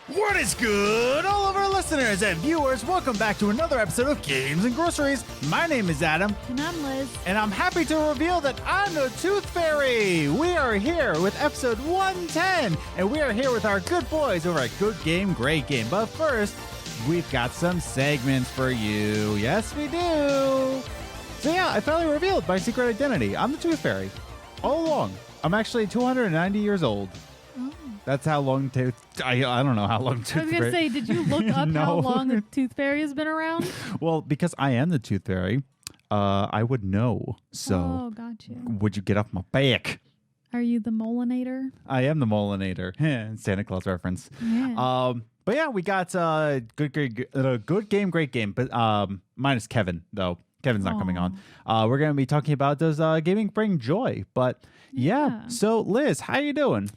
What is good, all of our listeners and viewers? Welcome back to another episode of Games and Groceries. My name is Adam. And I'm Liz. And I'm happy to reveal that I'm the Tooth Fairy. We are here with episode 110, and we are here with our good boys over at Good Game, Great Game. But first, we've got some segments for you. Yes, we do. So yeah, I finally revealed my secret identity. I'm the Tooth Fairy. All along. I'm actually 290 years old. That's how long I don't know how long Tooth Fairy... I was going to say, did you look up how long the Tooth Fairy has been around? Well, because I am the Tooth Fairy, I would know. So, gotcha. Would you get off my back? Are you the Molinator? I am the Molinator. Santa Claus reference. Yeah. But yeah, we got Good Game, Great Game. But minus Kevin, though. Kevin's not coming on. We're going to be talking about does gaming bring joy? But yeah. So, Liz, how you doing?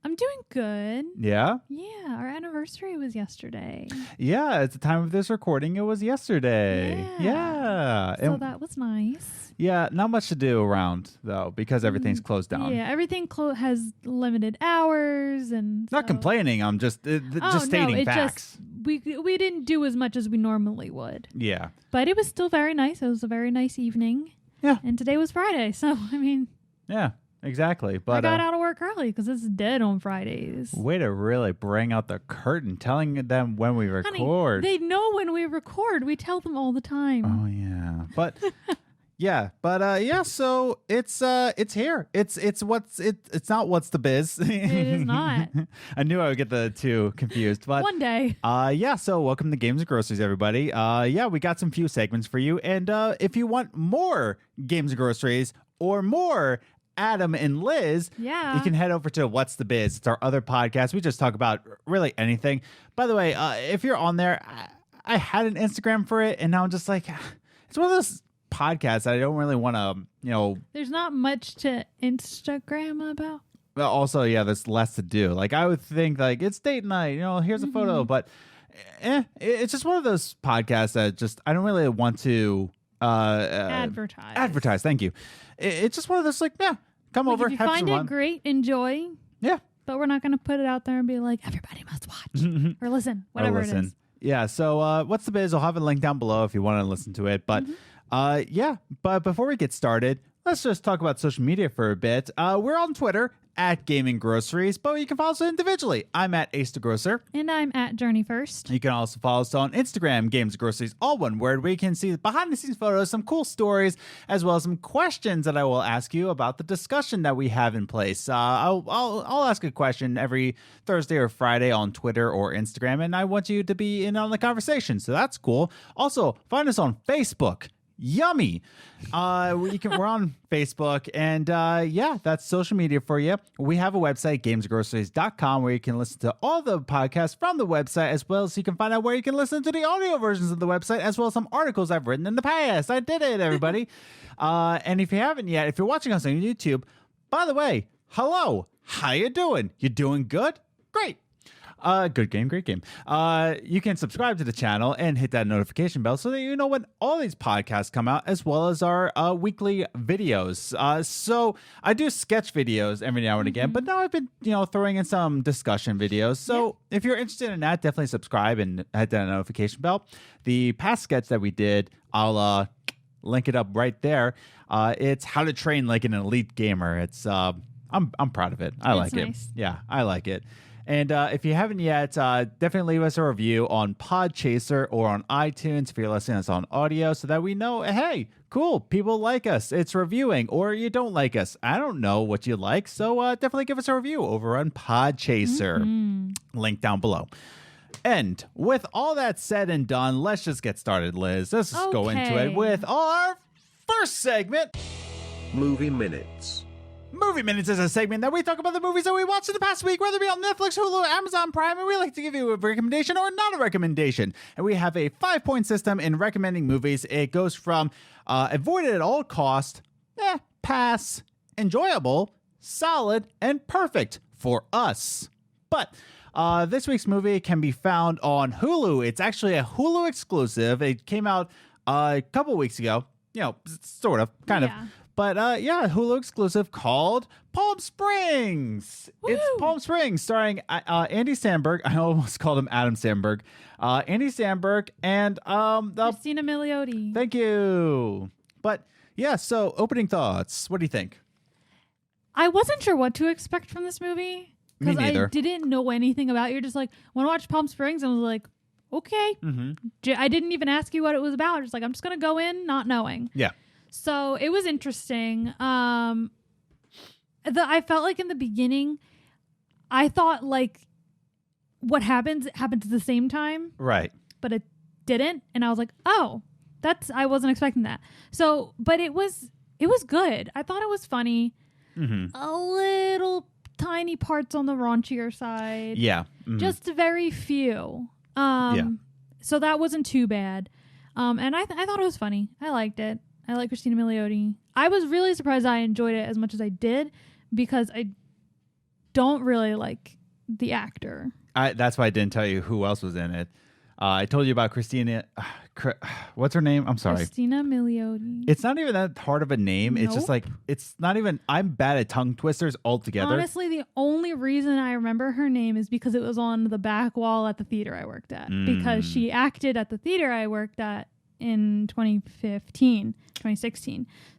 I'm doing good. Yeah? Yeah, our anniversary was yesterday. Yeah, at the time of this recording, it was yesterday. Yeah. So that was nice. Yeah, not much to do around, though, because everything's closed down. Yeah, everything has limited hours and... Not complaining, I'm just stating facts. We didn't do as much as we normally would. Yeah. But it was still very nice. It was a very nice evening. Yeah. And today was Friday, so, I mean... Yeah. Exactly, but I got out of work early because it's dead on Fridays. Way to really bring out the curtain, telling them when we record. Honey, they know when we record. We tell them all the time. Oh yeah, but So it's here. It's not what's the biz. It is not. I knew I would get the two confused, but one day. So welcome to Games and Groceries, everybody. We got some few segments for you, and if you want more Games and Groceries or more Adam and Liz, you can head over to What's the Biz. It's our other podcast. We just talk about really anything. By the way, if you're on there, I had an Instagram for it, and now I'm just like, it's one of those podcasts that I don't really want to, There's not much to Instagram about. Well, also, there's less to do. Like, I would think, like, it's date night, here's a photo, but it's just one of those podcasts that just, I don't really want to advertise. Thank you. It's just one of those, come over, if you have find some it fun. Great, enjoy. Yeah. But we're not going to put it out there and be like, everybody must watch or listen, whatever it is. Yeah. So What's the Biz? I'll have a link down below if you want to listen to it. But but before we get started, let's just talk about social media for a bit. We're on Twitter at Gaming Groceries, but you can follow us individually. I'm at Ace the Grocer. And I'm at Journey First. You can also follow us on Instagram, Games Groceries, all one word, where you can see behind the scenes photos, some cool stories, as well as some questions that I will ask you about the discussion that we have in place. I'll ask a question every Thursday or Friday on Twitter or Instagram, and I want you to be in on the conversation, so that's cool. Also, find us on Facebook. Yummy. We're on Facebook, and that's social media for you. We have a website, gamesgroceries.com, where you can listen to all the podcasts from the website, as well as you can find out where you can listen to the audio versions of the website, as well as some articles I've written in the past. I did it, everybody. And if you haven't yet, if you're watching us on YouTube, by the way, hello. How you doing? You doing good? Great. Good game, great game. You can subscribe to the channel and hit that notification bell so that you know when all these podcasts come out, as well as our weekly videos. So I do sketch videos every now and again, but now I've been, throwing in some discussion videos. So if you're interested in that, definitely subscribe and hit that notification bell. The past sketch that we did, I'll link it up right there. It's how to train like an elite gamer. It's I'm proud of it. I like it. Yeah, I like it. And if you haven't yet, definitely leave us a review on Podchaser or on iTunes if you're listening to us on audio, so that we know, hey, cool, people like us. It's reviewing, or you don't like us. I don't know what you like, so definitely give us a review over on Podchaser. Link down below. And with all that said and done, let's just get started, Liz. Let's just go into it with our first segment. Movie Minutes. Movie Minutes is a segment that we talk about the movies that we watched in the past week, whether it be on Netflix, Hulu, Amazon Prime, and we like to give you a recommendation or not a recommendation. And we have a 5-point system in recommending movies. It goes from avoided at all cost, pass, enjoyable, solid, and perfect for us. But this week's movie can be found on Hulu. It's actually a Hulu exclusive. It came out a couple weeks ago, sort of, kind of. But yeah, Hulu exclusive called Palm Springs. Woo! It's Palm Springs, starring Andy Samberg. I almost called him Adam Samberg. Andy Samberg and Christina Milioti. Thank you. But yeah, so opening thoughts. What do you think? I wasn't sure what to expect from this movie. Me Because neither. I didn't know anything about it. You're just like, want to watch Palm Springs? And I was like, okay. I didn't even ask you what it was about. Just like, I'm just going to go in not knowing. Yeah. So it was interesting. I felt like in the beginning, I thought like what happens at the same time. Right. But it didn't. And I was like, oh, I wasn't expecting that. So, but it was good. I thought it was funny. A little tiny parts on the raunchier side. Yeah. Just very few. So that wasn't too bad. And I thought it was funny. I liked it. I like Christina Milioti. I was really surprised I enjoyed it as much as I did because I don't really like the actor. That's why I didn't tell you who else was in it. I told you about Christina. What's her name? I'm sorry. Christina Milioti. It's not even that hard of a name. It's just like, it's not even, I'm bad at tongue twisters altogether. Honestly, the only reason I remember her name is because it was on the back wall at the theater I worked at. Because she acted at the theater I worked at in 2016.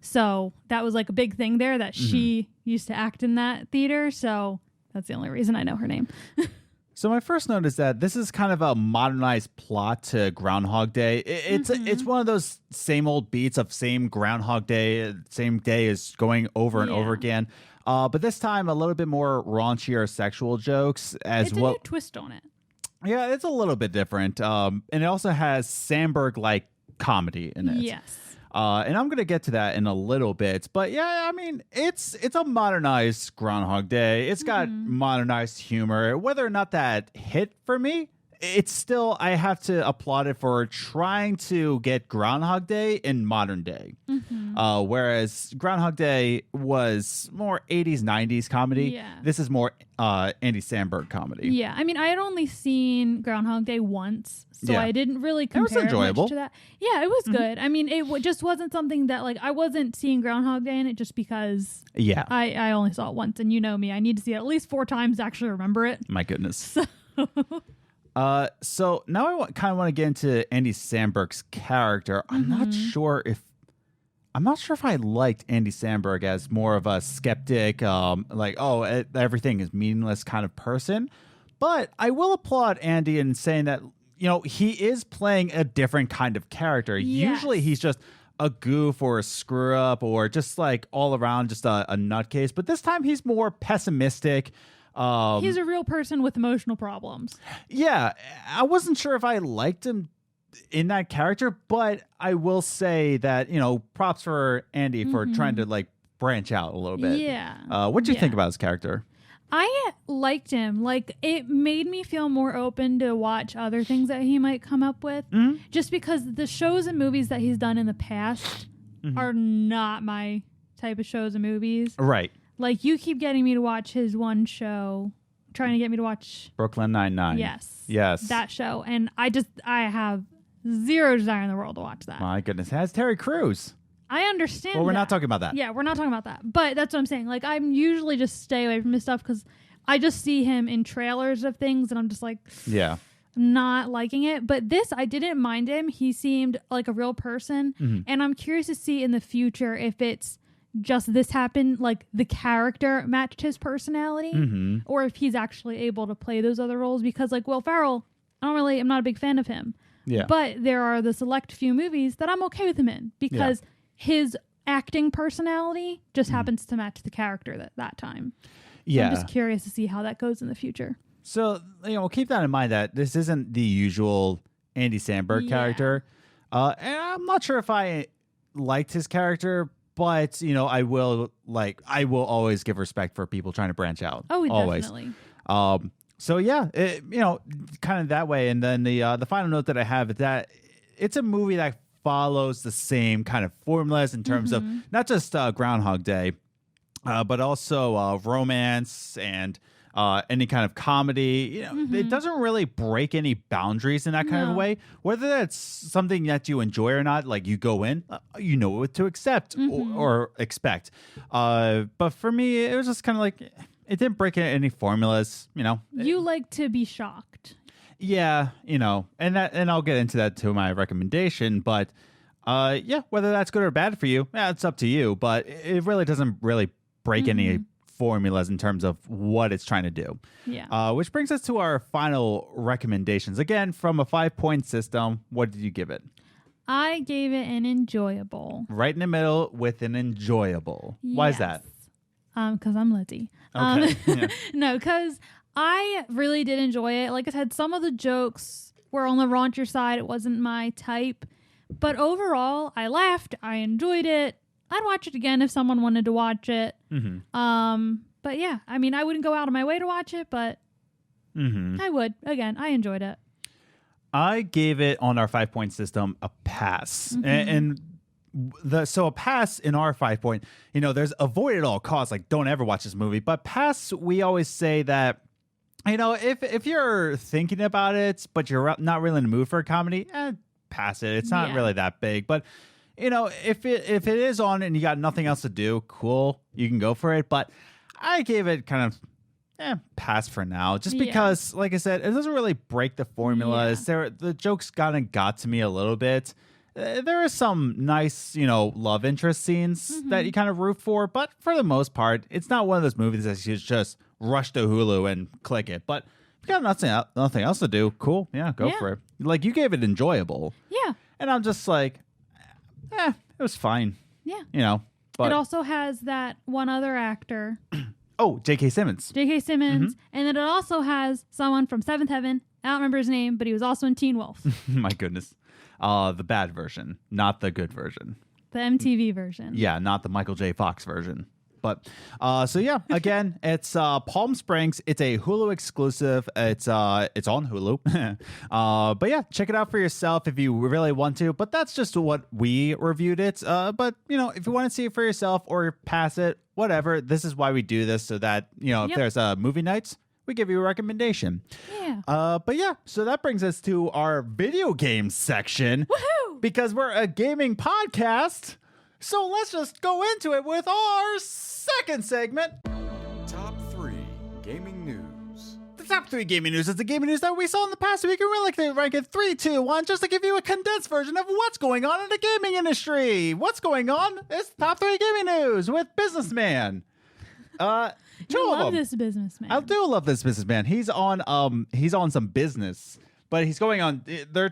So that was like a big thing there that she used to act in that theater. So that's the only reason I know her name. So my first note is that this is kind of a modernized plot to Groundhog Day. It's one of those same old beats of same Groundhog Day, same day is going over and over again. But this time a little bit more raunchier sexual jokes as it's well. It's a new twist on it. Yeah, it's a little bit different. And it also has Sandberg-like comedy in it. Yes. And I'm going to get to that in a little bit. But yeah, I mean, it's a modernized Groundhog Day. It's got modernized humor. Whether or not that hit for me, it's still, I have to applaud it for trying to get Groundhog Day in modern day. Whereas Groundhog Day was more 80s, 90s comedy. Yeah. This is more Andy Samberg comedy. Yeah. I mean, I had only seen Groundhog Day once, so Yeah. I didn't really compare enjoyable. much to that. Yeah, it was good. I mean, it just wasn't something that, like, I wasn't seeing Groundhog Day in it just because Yeah. I only saw it once, and you know me. I need to see it at least 4 times to actually remember it. My goodness. So now I kind of want to get into Andy Samberg's character. I'm not sure if I liked Andy Samberg as more of a skeptic, everything is meaningless kind of person. But I will applaud Andy in saying that, he is playing a different kind of character. Yes. Usually he's just a goof or a screw up or just like all around just a nutcase. But this time he's more pessimistic. He's a real person with emotional problems. Yeah, I wasn't sure if I liked him in that character, but I will say that, props for Andy for trying to like branch out a little bit. Yeah. What do you think about his character? I liked him. Like, it made me feel more open to watch other things that he might come up with. Just because the shows and movies that he's done in the past are not my type of shows and movies. Right. Like, you keep getting me to watch his one show, trying to get me to watch Brooklyn Nine-Nine. Yes. That show. And I have zero desire in the world to watch that. My goodness. It has Terry Crews. I understand Well, we're that. not talking about that. Yeah, we're not talking about that. But that's what I'm saying. Like, I'm usually just stay away from his stuff because I just see him in trailers of things and I'm just like, Yeah. not liking it. But this, I didn't mind him. He seemed like a real person. And I'm curious to see in the future if it's just this happened, like the character matched his personality, or if he's actually able to play those other roles. Because like Will Ferrell, I'm not a big fan of him. Yeah. But there are the select few movies that I'm okay with him in because his acting personality just happens to match the character that time. Yeah. I'm just curious to see how that goes in the future. So, keep that in mind that this isn't the usual Andy Samberg character. And I'm not sure if I liked his character, but, I will always give respect for people trying to branch out. Oh, always. definitely. So yeah, kind of that way. And then the final note that I have is that it's a movie that follows the same kind of formulas in terms of not just Groundhog Day, but also romance and any kind of comedy. You know, it doesn't really break any boundaries in that kind of way. Whether that's something that you enjoy or not, like you go in, you know what to accept or expect. But for me, it was just kind of like it didn't break any formulas. You know, you like to be shocked. Yeah, you know, and I'll get into that to my recommendation, but yeah, whether that's good or bad for you, it's up to you. But it really doesn't really break any formulas in terms of what it's trying to do. Yeah. Which brings us to our final recommendations. Again, from a 5-point system, what did you give it? I gave it an enjoyable. Right in the middle with an enjoyable. Why is that? Because I'm Lizzie. Okay. Yeah. No, because I really did enjoy it. Like I said, some of the jokes were on the raunchier side. It wasn't my type. But overall, I laughed. I enjoyed it. I'd watch it again if someone wanted to watch it. But yeah, I mean, I wouldn't go out of my way to watch it, but I would. Again, I enjoyed it. I gave it on our 5-point system a pass. So a pass in our 5-point, you know, there's avoid at all costs. Like, don't ever watch this movie. But pass, we always say that, you know, if you're thinking about it, but you're not really in the mood for a comedy, pass it. It's not really that big. But, you know, if it is on and you got nothing else to do, cool, you can go for it. But I gave it kind of pass for now, just because, like I said, it doesn't really break the formulas. The jokes kind of got to me a little bit. There are some nice, you know, love interest scenes that you kind of root for, but for the most part, it's not one of those movies that you just rush to Hulu and click it. But if you got nothing else to do, cool, go for it. Like, you gave it enjoyable. Yeah. And I'm just like, it was fine. Yeah. You know, but it also has that one other actor. Oh, J.K. Simmons. J.K. Simmons. And then it also has someone from Seventh Heaven. I don't remember his name, but he was also in Teen Wolf. My goodness. The bad version, not the good version. The MTV version. Yeah, not the Michael J. Fox version. But so yeah, again, it's Palm Springs. It's a Hulu exclusive. It's on Hulu. But yeah, check it out for yourself if you really want to. But that's just what we reviewed it. But you know, if you want to see it for yourself or pass it, whatever. This is why we do this, so that, you know, if there's movie nights, we give you a recommendation. Yeah. But yeah, so that brings us to our video game section. Woohoo! Because we're a gaming podcast. So let's just go into it with our second segment. Top 3 Gaming News. The top 3 gaming news is the gaming news that we saw in the past week, and we like to rank it 3, 2, 1, just to give you a condensed version of what's going on in the gaming industry. What's going on? It's top 3 gaming news with Businessman. You love this businessman. I do love this businessman. He's on some business, but he's going on. They're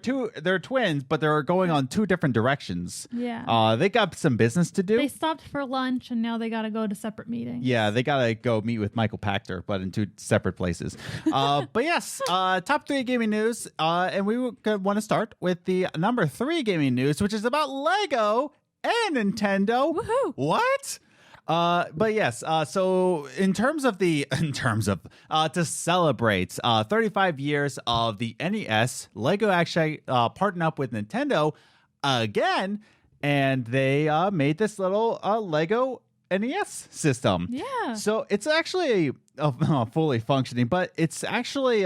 twins, but they're going on 2 different directions. Yeah. They got some business to do. They stopped for lunch and now they got to go to separate meetings. Yeah, they gotta go meet with Michael Pachter, but in 2 separate places. But yes, top 3 gaming news, and we want to start with the number 3 gaming news, which is about Lego and Nintendo. Woohoo! What? But yes, so to celebrate 35 years of the NES, Lego actually partnered up with Nintendo again, and they made this little Lego NES system. Yeah. So it's actually fully functioning, but it's actually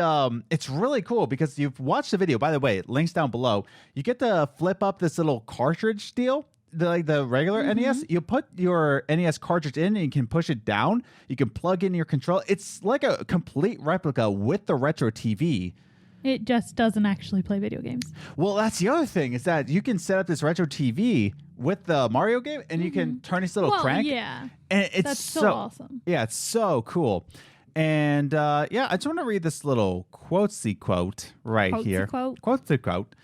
it's really cool because you've watched the video. By the way, links down below. You get to flip up this little cartridge deal. The regular NES, you put your NES cartridge in and you can push it down. You can plug in your control. It's like a complete replica with the retro TV. It just doesn't actually play video games. Well, that's the other thing, is that you can set up this retro TV with the Mario game and you can turn this little crank. Yeah. And it's That's so awesome. Yeah, it's so cool. And I just want to read this little quotesy quote right here. Quotesy quote.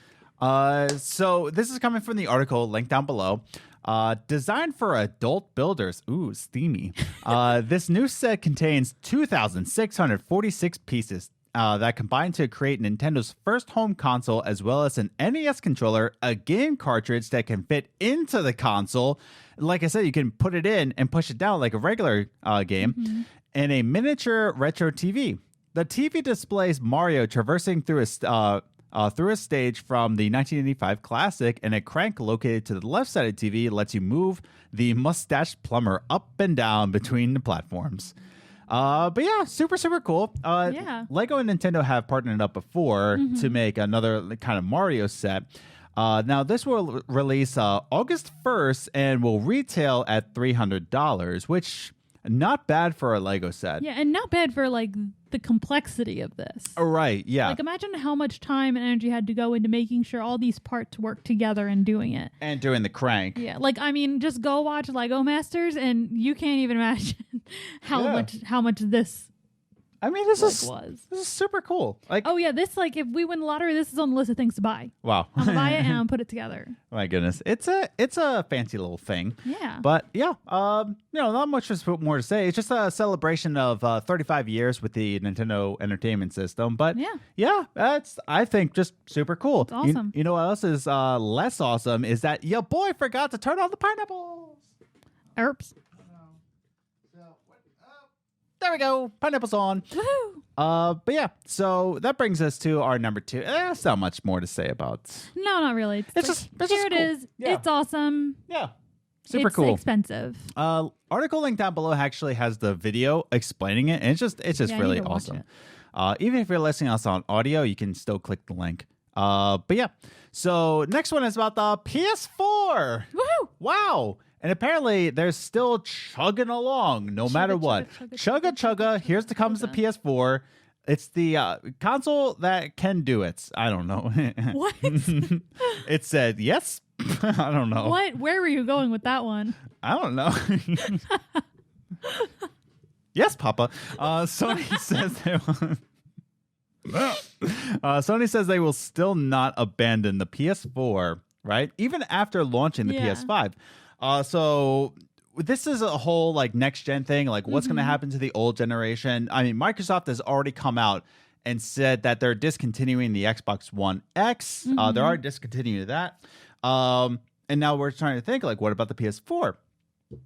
So this is coming from the article linked down below. Designed for adult builders. Ooh, steamy. This new set contains 2,646 pieces that combine to create Nintendo's first home console, as well as an NES controller, a game cartridge that can fit into the console. Like I said, you can put it in and push it down like a regular game, and a miniature retro TV. The TV displays Mario traversing through a stage from the 1985 classic, and a crank located to the left side of the TV lets you move the mustached plumber up and down between the platforms. But yeah, super, super cool. Yeah. Lego and Nintendo have partnered up before to make another kind of Mario set. Now, this will release August 1st and will retail at $300, which not bad for a Lego set. Yeah, and not bad for like the complexity of this. Oh, right, yeah. Like imagine how much time and energy had to go into making sure all these parts work together and doing it. And doing the crank. Yeah, like I mean, just go watch Lego Masters and you can't even imagine how much this I mean, this was. This is super cool. Like, oh yeah, this like if we win the lottery, this is on the list of things to buy. wow. I'm gonna buy it and I'm put it together. My goodness, it's a fancy little thing. Yeah. But yeah, not much more to say. It's just a celebration of 35 years with the Nintendo Entertainment System. But yeah, that's I think just super cool. It's awesome. You know what else is less awesome is that your boy forgot to turn on the pineapples. Erps. There we go. Pineapples on. Woohoo! But yeah, so that brings us to our number 2. There's not much more to say about. No, not really. It's just here it cool. is. Yeah. It's awesome. Yeah. Super it's cool. Expensive. Article link down below actually has the video explaining it, and it's just I really need to watch awesome. it. Even if you're listening to us on audio, you can still click the link. But yeah, so next one is about the PS4. Woohoo! Wow. And apparently they're still chugging along no matter what. Chugga. Here's the comes the PS4. It's the console that can do it. I don't know. What? It said yes. I don't know. What? Where were you going with that one? I don't know. Yes, Papa. Sony says Sony says they will still not abandon the PS4, right? Even after launching the PS5. So this is a whole like next gen thing. Like what's going to happen to the old generation? I mean, Microsoft has already come out and said that they're discontinuing the Xbox One X. They're already discontinuing that. And now we're trying to think like, what about the PS4?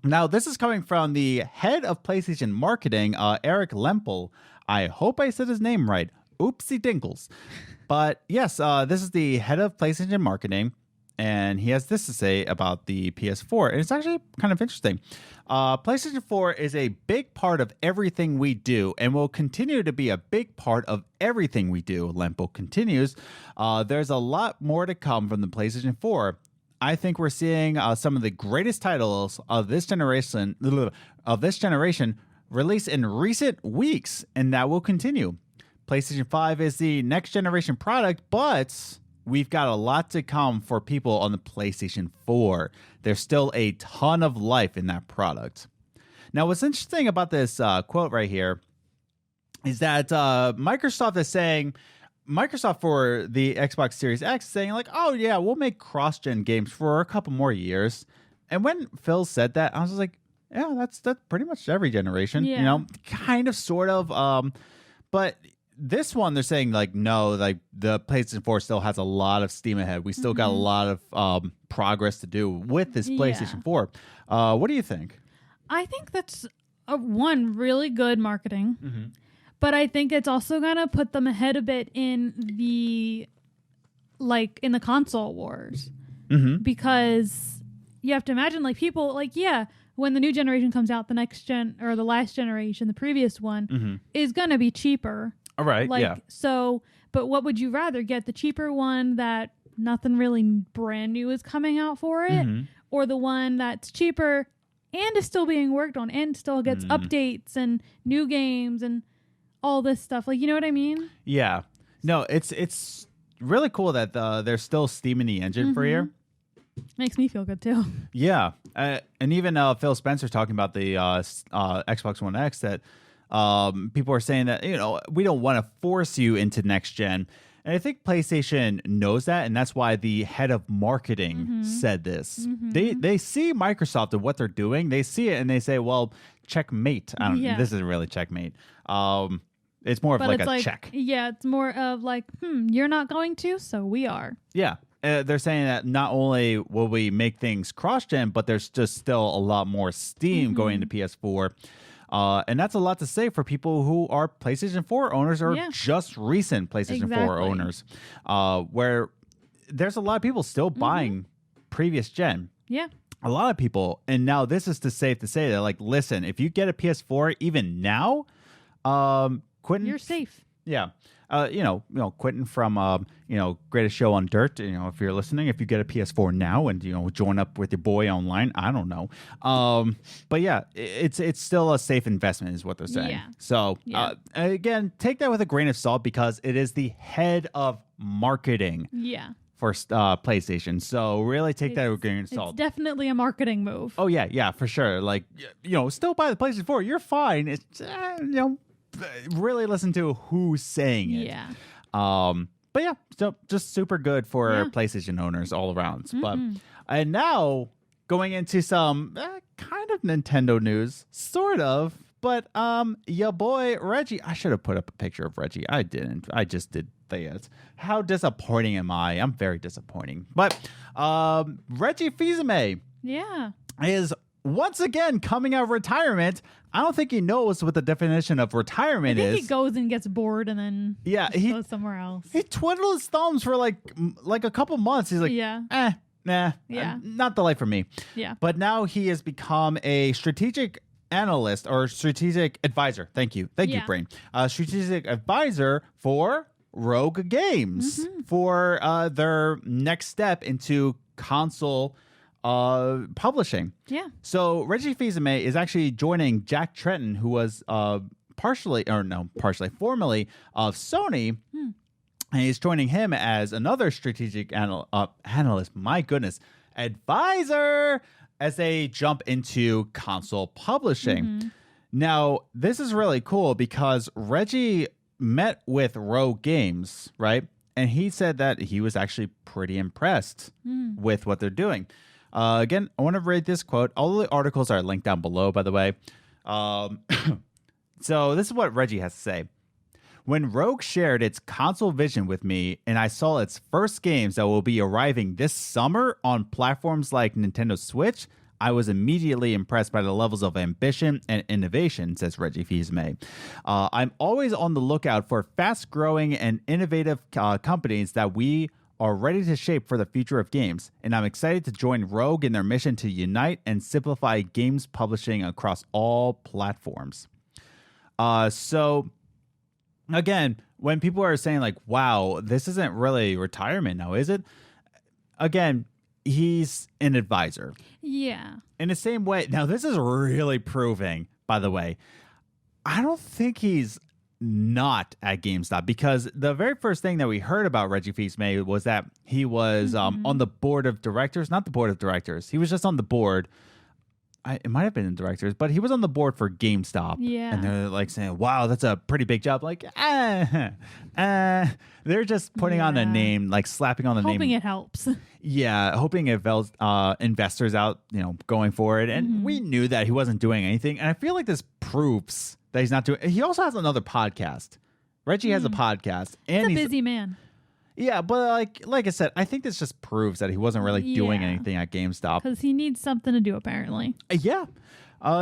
Now, this is coming from the head of PlayStation marketing, Eric Lempel. I hope I said his name right. Oopsie dinkles. But yes, this is the head of PlayStation marketing. And he has this to say about the PS4. And it's actually kind of interesting. PlayStation 4 is a big part of everything we do and will continue to be a big part of everything we do, Lempo continues. There's a lot more to come from the PlayStation 4. I think we're seeing some of the greatest titles of this generation released in recent weeks, and that will continue. PlayStation 5 is the next generation product, but we've got a lot to come for people on the PlayStation 4. There's still a ton of life in that product. Now, what's interesting about this quote right here is that Microsoft is saying, Microsoft for the Xbox Series X is saying like, oh yeah, we'll make cross-gen games for a couple more years. And when Phil said that, I was just like, yeah, that's pretty much every generation, you know, kind of, sort of. But this one, they're saying like, no, like the PlayStation 4 still has a lot of steam ahead. We still got a lot of progress to do with this PlayStation 4. What do you think? I think that's one really good marketing, but I think it's also gonna put them ahead a bit in the console wars, because you have to imagine like people like when the new generation comes out, the next gen or the last generation, the previous one is gonna be cheaper. All right. So, but what would you rather get? The cheaper one that nothing really brand new is coming out for it, or the one that's cheaper and is still being worked on and still gets updates and new games and all this stuff? Like, you know what I mean? Yeah. No, it's really cool that there's still steam in the engine for you. Makes me feel good too. Yeah. And even Phil Spencer talking about the Xbox One X, that people are saying that, you know, we don't want to force you into next gen. And I think PlayStation knows that, and that's why the head of marketing said this. They see Microsoft and what they're doing. They see it and they say, well, checkmate. This isn't really checkmate. It's more of like a check. Yeah, it's more of like, you're not going to, so we are. Yeah. They're saying that not only will we make things cross-gen, but there's just still a lot more steam going into PS4. And that's a lot to say for people who are PlayStation 4 owners or just recent PlayStation 4 owners, where there's a lot of people still buying previous gen. Yeah. a lot of people, and now this is safe to say that, like, listen, if you get a PS4 even now, Quentin, You're safe. yeah. Quentin from Greatest Show on Dirt. If you're listening, if you get a PS4 now and join up with your boy online, I don't know. But yeah, it's still a safe investment, is what they're saying. Yeah. So Yeah. again, take that with a grain of salt because it is the head of marketing Yeah. for PlayStation. So really take that with a grain of salt. It's definitely a marketing move. Oh yeah, for sure. Like still buy the PlayStation 4. You're fine. It's really listen to who's saying it. Yeah. But yeah, so just super good for Yeah. PlayStation owners all around. But and now going into some kind of Nintendo news, sort of. But your boy Reggie, I should have put up a picture of Reggie. I didn't. I just did that. How disappointing am I? I'm very disappointing. But Reggie Fils-Aimé Yeah. is once again coming out of retirement. I don't think he knows what the definition of retirement I think is. he goes and gets bored and then he goes somewhere else. He twiddled his thumbs for like a couple months. He's like, Yeah. Nah, Yeah. not the life for me. Yeah. But now he has become a strategic analyst or strategic advisor. Thank you, Yeah. Brain. Strategic advisor for Rogue Games for their next step into console publishing. Yeah. So Reggie Fils-Aimé is actually joining Jack Tretton, who was formerly of Sony, and he's joining him as another strategic analyst. My goodness, advisor, as they jump into console publishing. Now, this is really cool because Reggie met with Rogue Games, right? And he said that he was actually pretty impressed with what they're doing. Again, I want to read this quote. All the articles are linked down below, by the way. So this is what Reggie has to say. When Rogue shared its console vision with me and I saw its first games that will be arriving this summer on platforms like Nintendo Switch, I was immediately impressed by the levels of ambition and innovation, says Reggie Fils-Aimé. I'm always on the lookout for fast-growing and innovative companies that we are ready to shape for the future of games, and I'm excited to join Rogue in their mission to unite and simplify games publishing across all platforms. So, again, when people are saying like, wow, this isn't really retirement now, is it? Again, he's an advisor. Yeah. In the same way, now this is really proving, by the way, I don't think he's not at GameStop, because the very first thing that we heard about Reggie Fils-Aimé was that he was on the board of directors, not the board of directors. He was just on the board. It might have been in directors, but he was on the board for GameStop. Yeah. And they're like saying, wow, that's a pretty big job. Like, they're just putting on a name, like slapping on the name. Hoping it helps. Yeah, hoping it helps investors out, going forward. And we knew that he wasn't doing anything. And I feel like this proves that he's not doing. He also has another podcast. Reggie has a podcast, and He's a busy man. Yeah, but like I said, I think this just proves that he wasn't really doing Yeah. anything at GameStop. Because he needs something to do, apparently. Yeah.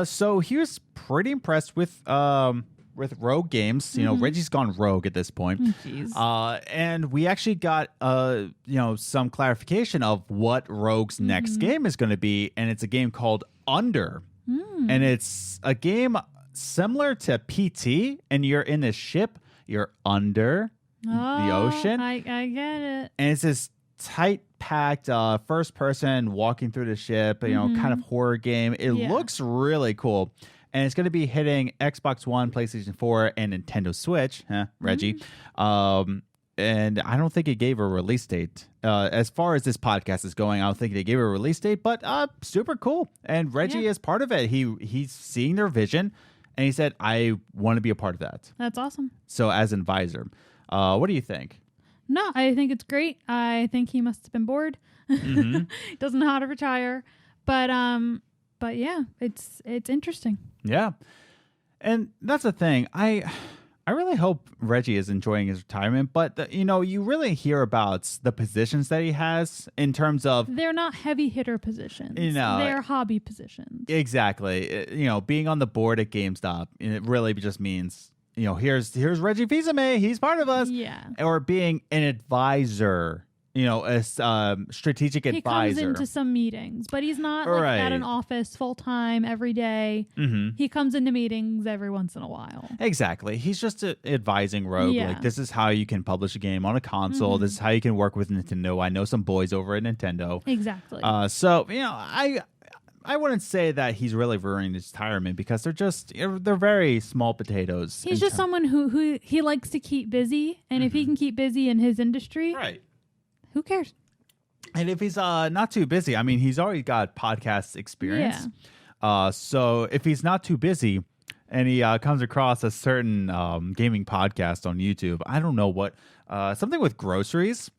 So he was pretty impressed with Rogue Games. Reggie's gone rogue at this point. Jeez. And we actually got some clarification of what Rogue's next game is going to be, and it's a game called Under. And it's a game similar to PT, and you're in a ship, you're under the ocean. I get it. And it's this tight packed first person walking through the ship, kind of horror game. It looks really cool. And it's going to be hitting Xbox One, PlayStation 4, and Nintendo Switch, Reggie. And I don't think it gave a release date. As far as this podcast is going, I don't think they gave a release date, but super cool. And Reggie is part of it. He's seeing their vision, and he said, I want to be a part of that. That's awesome. So as an advisor, what do you think? No, I think it's great. I think he must have been bored. Doesn't know how to retire. But yeah, it's interesting. Yeah. And that's the thing. I really hope Reggie is enjoying his retirement, but you really hear about the positions that he has in terms of They're not heavy hitter positions. They're hobby positions. Exactly. Being on the board at GameStop, it really just means here's Reggie Fils-Aimé, he's part of us. Yeah. Or being an advisor, strategic He comes advisor. into some meetings, but he's not like Right. at an office full time every day. Mm-hmm. He comes into meetings every once in a while. Exactly. He's just advising Rogue. Yeah. Like, this is how you can publish a game on a console. This is how you can work with Nintendo. I know some boys over at Nintendo. Exactly. So, I wouldn't say that he's really ruining his retirement because they're very small potatoes. He's just someone who he likes to keep busy, and if he can keep busy in his industry, right. who cares? And if he's not too busy, I mean, he's already got podcast experience. Yeah. So if he's not too busy and he comes across a certain gaming podcast on YouTube, I don't know what, something with groceries.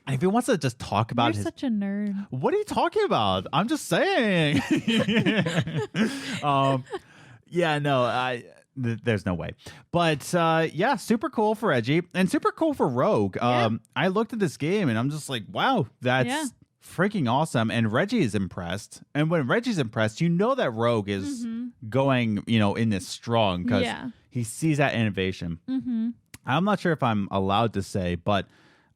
And if he wants to just talk about You're such a nerd. What are you talking about? I'm just saying. There's no way. But super cool for Reggie and super cool for Rogue. Yeah. I looked at this game and I'm just like, wow, that's freaking awesome. And Reggie is impressed. And when Reggie's impressed, you know that Rogue is going, in this strong because he sees that innovation. Mm-hmm. I'm not sure if I'm allowed to say, but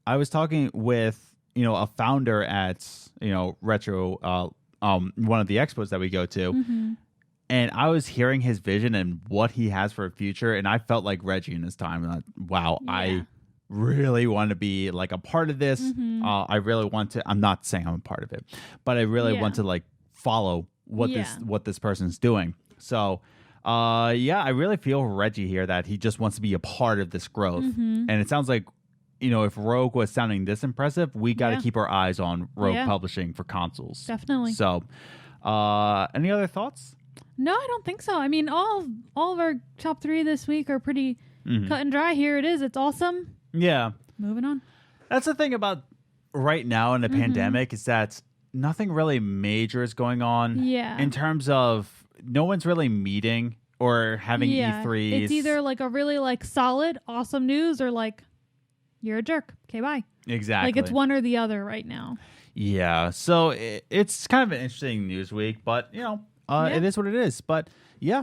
I was talking with, a founder at, Retro, one of the expos that we go to. Mm-hmm. And I was hearing his vision and what he has for a future. And I felt like Reggie in his time. Like, wow, Yeah. I really want to be like a part of this. Mm-hmm. I really want to. I'm not saying I'm a part of it, but I really want to like follow what this person's doing. So, I really feel Reggie here that he just wants to be a part of this growth. Mm-hmm. And it sounds like, if Rogue was sounding this impressive, we got to keep our eyes on Rogue Publishing for consoles. Definitely. So, any other thoughts? No, I don't think so. I mean, all of our top 3 this week are pretty cut and dry. Here it is. It's awesome. Yeah. Moving on. That's the thing about right now in the pandemic is that nothing really major is going on. Yeah. In terms of no one's really meeting or having E3s. It's either like a really like solid, awesome news or like you're a jerk. Okay, bye. Exactly. Like it's one or the other right now. Yeah. So it's kind of an interesting news week, but it is what it is. But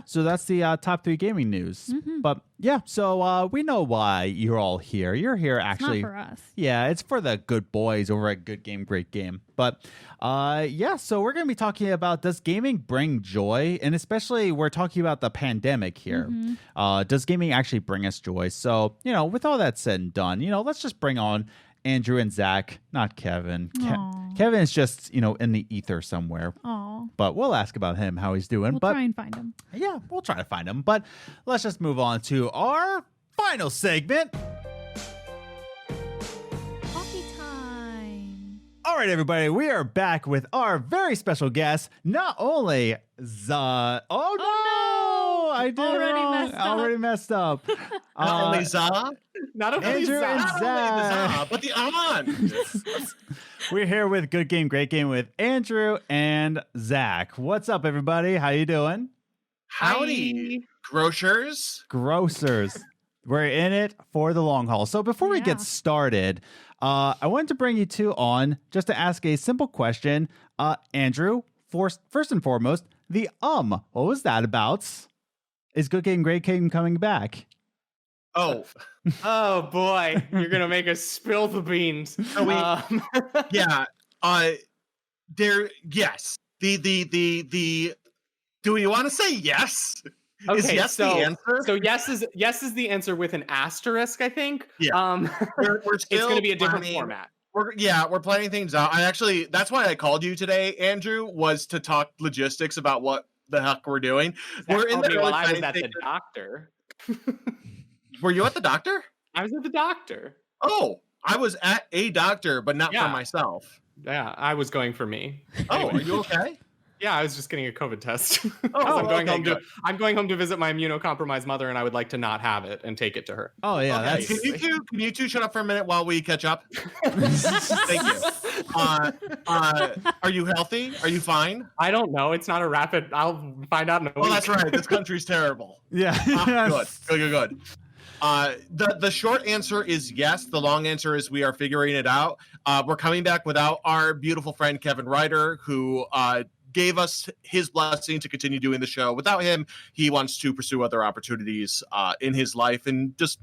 so that's the top 3 gaming news. Mm-hmm. But so we know why you're all here. You're here actually. It's not for us. Yeah, it's for the good boys over at Good Game, Great Game. But so we're going to be talking about, does gaming bring joy? And especially we're talking about the pandemic here. Mm-hmm. Does gaming actually bring us joy? So, with all that said and done, let's just bring on Andrew and Zach, not Kevin. Kevin is just, in the ether somewhere. Aw. But we'll ask about him, how he's doing. We'll try and find him. Yeah, we'll try to find him. But let's just move on to our final segment. Coffee time. All right, everybody, we are back with our very special guest. Not only I did already messed up. Not only Za, not only Andrew and Zach, but the on. We're here with Good Game, Great Game with Andrew and Zach. What's up, everybody? How you doing? Howdy, grocers. We're in it for the long haul. So before we get started, I wanted to bring you two on just to ask a simple question. Andrew, first and foremost, what was that about? Is Good Game, Great Game coming back? Oh boy, you're gonna make us spill the beans. Yeah. Yes. The. Do we want to say yes? Okay, is yes the answer? So yes is the answer with an asterisk, I think. Yeah. We're still it's going to be a different format. We're planning things out. That's why I called you today, Andrew, was to talk logistics about what the heck we're doing. We're in the while I was at the doctor. Were you at the doctor? I was at the doctor. Oh, I was at a doctor, but not for myself. Yeah, I was going for me. Oh, are you okay? Yeah, I was just getting a COVID test. I'm going home to visit my immunocompromised mother, and I would like to not have it and take it to her. Oh yeah, okay. Can you two shut up for a minute while we catch up? Thank you. Are you healthy? Are you fine? I don't know. It's not a rapid. I'll find out in a week. Oh, that's right. This country's terrible. Yeah. Good. The short answer is yes. The long answer is we are figuring it out. We're coming back without our beautiful friend Kevin Ryder, who gave us his blessing to continue doing the show. Without him, he wants to pursue other opportunities in his life and just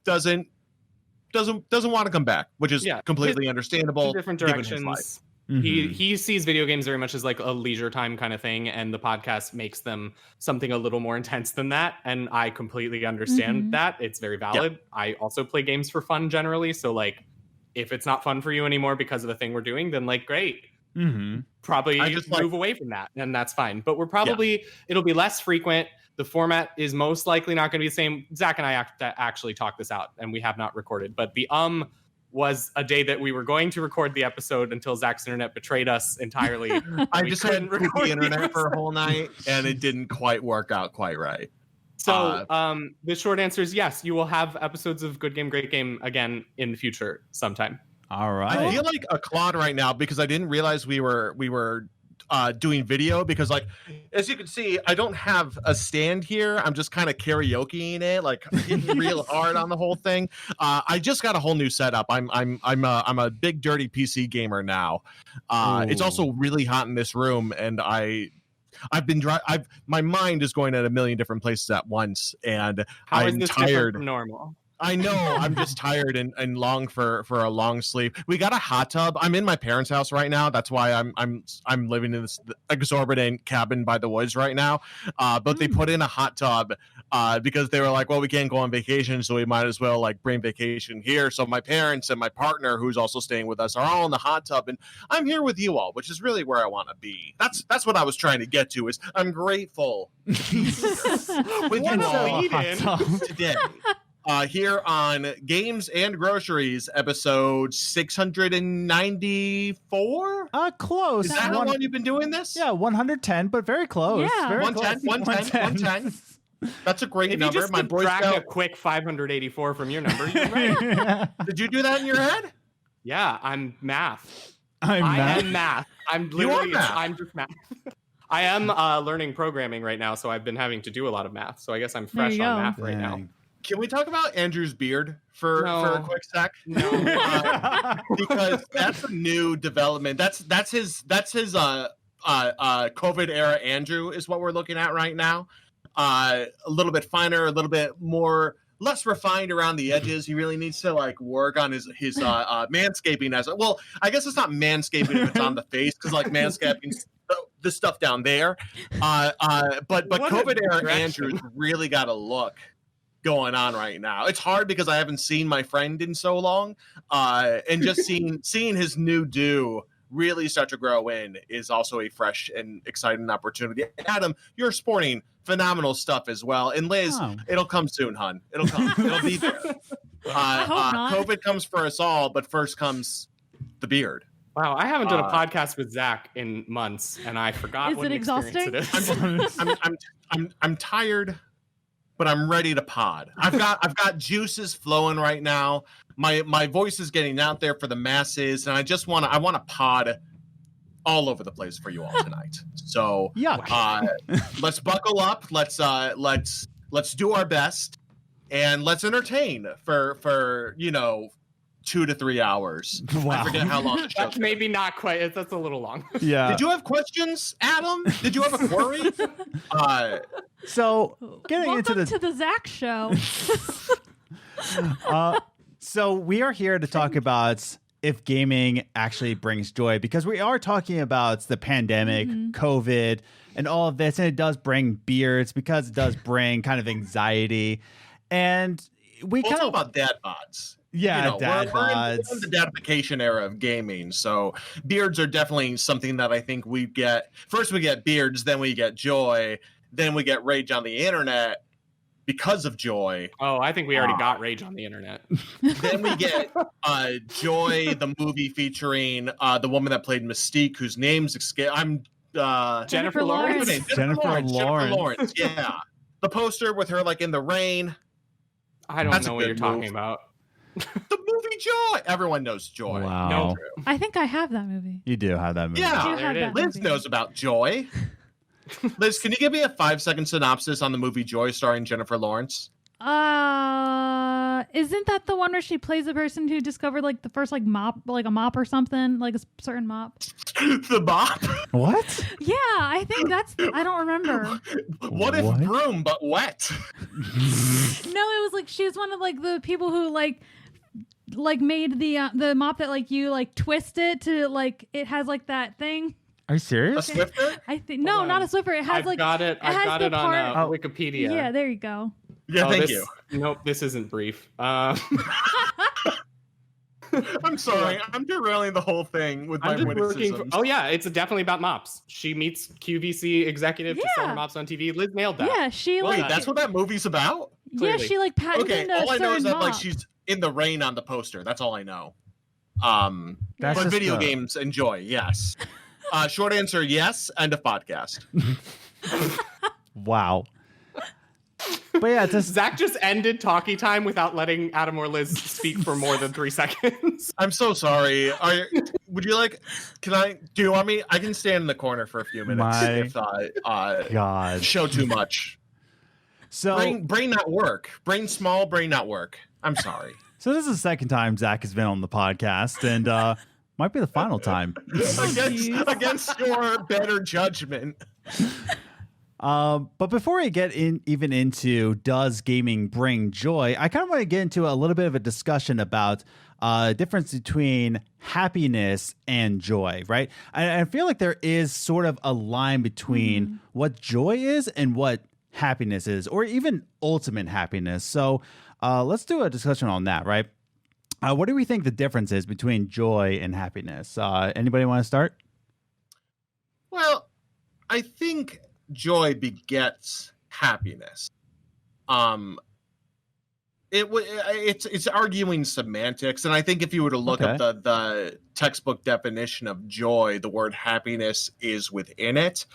doesn't doesn't want to come back, which is completely understandable. Different given his life. directions. He sees video games very much as like a leisure time kind of thing, and the podcast makes them something a little more intense than that. And I completely understand that. It's very valid. I also play games for fun generally. So like, if it's not fun for you anymore because of the thing we're doing, then like, great. Probably just move away from that, and that's fine. But we're probably it'll be less frequent. The format is most likely not going to be the same. Zach and I actually talked this out, and we have not recorded. But the was a day that we were going to record the episode until Zach's internet betrayed us entirely. I just couldn't record the internet for a whole night, and it didn't quite work out quite right. So the short answer is yes, you will have episodes of Good Game, Great Game again in the future sometime. All right. I feel like a clod right now because I didn't realize we were doing video, because like as you can see, I don't have a stand here. I'm just kind of karaokeing it, like hitting real hard on the whole thing. I just got a whole new setup. I'm a big dirty PC gamer now. It's also really hot in this room, and my mind is going at a million different places at once, and I'm tired. From normal? I know. I'm just tired and long for a long sleep. We got a hot tub. I'm in my parents' house right now. That's why I'm living in this exorbitant cabin by the woods right now. But they put in a hot tub because they were like, well, we can't go on vacation, so we might as well like bring vacation here. So my parents and my partner, who's also staying with us, are all in the hot tub, and I'm here with you all, which is really where I want to be. That's what I was trying to get to. Is I'm grateful with you all today. Here on Games and Groceries, episode 694? Close. Is that how long you've been doing this? Yeah, 110, but very close. Yeah. Very 110. That's a great number. If you just subtract a quick 584 from your number, you're right. Did you do that in your head? Yeah, I'm math. I am math. I'm just math. I am learning programming right now, so I've been having to do a lot of math. So I guess I'm fresh on math right now. Can we talk about Andrew's beard for a quick sec? No, because that's a new development. That's his COVID era Andrew is what we're looking at right now. A little bit finer, a little bit less refined around the edges. He really needs to like work on his manscaping well. I guess it's not manscaping if it's on the face, because like manscaping the stuff down there. But COVID era Andrew's really got a look going on right now. It's hard because I haven't seen my friend in so long, and just seeing his new do really start to grow in is also a fresh and exciting opportunity. Adam, you're sporting phenomenal stuff as well, and Liz, it'll come soon, hun. It'll come. It'll be there. COVID comes for us all, but first comes the beard. Wow, I haven't done a podcast with Zach in months, and I forgot what an experience it is. I'm tired, but I'm ready to pod. I've got juices flowing right now. My voice is getting out there for the masses, and I want to pod all over the place for you all tonight. So let's buckle up. Let's do our best, and let's entertain for 2 to 3 hours. Wow. I forget how long the show. That's maybe not quite. That's a little long. Yeah. Did you have questions, Adam? Did you have a query? So getting Welcome into to the Zach show. So we are here to talk about if gaming actually brings joy, because we are talking about the pandemic, COVID, and all of this, and it does bring beards because it does bring kind of anxiety, and we'll talk about dad bods. Yeah, dad bods. We're in the dadification era of gaming, so beards are definitely something that I think we get. First we get beards, then we get joy, then we get rage on the internet because of joy. Oh, I think we already got rage on the internet. Then we get Joy, the movie featuring the woman that played Mystique, whose name's Jennifer Lawrence. Jennifer Lawrence. Yeah, the poster with her like in the rain. I don't know what you're talking about. The movie Joy. Everyone knows Joy. Wow. No. I think I have that movie. You do have that movie. Yeah, I do have that Liz movie. knows about Joy. Liz, can you give me a 5-second synopsis on the movie Joy starring Jennifer Lawrence? Isn't that the one where she plays the person who discovered like the first like mop, like a mop or something, like a certain mop? The mop? What? Yeah, I think that's. I don't remember. What if broom but wet? No, it was like she was one of like the people who like like made the mop that like you like twist it to like it has like that thing. Are you A serious? Swiffer? I think no, not a Swiffer. It has I've like got it. I've has got the it on part- Wikipedia. Yeah, there you go. Yeah, thank you. Nope, this isn't brief. I'm sorry. I'm derailing the whole thing with my I'm just working. witticisms. Oh yeah, it's definitely about mops. She meets QVC executive to sell her Yeah. mops on TV. Liz nailed that. Yeah, she Well like Wait, that's what that movie's about? yeah, clearly. she like patented Okay, a all I know is certain that like mop. she's in the rain on the poster. That's all I know. That's But just video a- games, enjoy. Yes. Short answer, yes. End of podcast. Wow. But yeah, just Zach just ended talkie time without letting Adam or Liz speak for more than 3 seconds. I'm so sorry. Would you like? Do you want me? I can stand in the corner for a few minutes My if God. show too much. So Brain not work. Brain small. Brain not work. I'm sorry. so this is the second time Zach has been on the podcast, and might be the final time. against your better judgment. But before we get even into does gaming bring joy, I kind of want to get into a little bit of a discussion about difference between happiness and joy, right? I feel like there is sort of a line between what joy is and what happiness is, or even ultimate happiness. So let's do a discussion on that, right? What do we think the difference is between joy and happiness? Anybody want to start? Well, I think joy begets happiness. It's arguing semantics, and I think if you were to look up the textbook definition of joy, the word happiness is within it.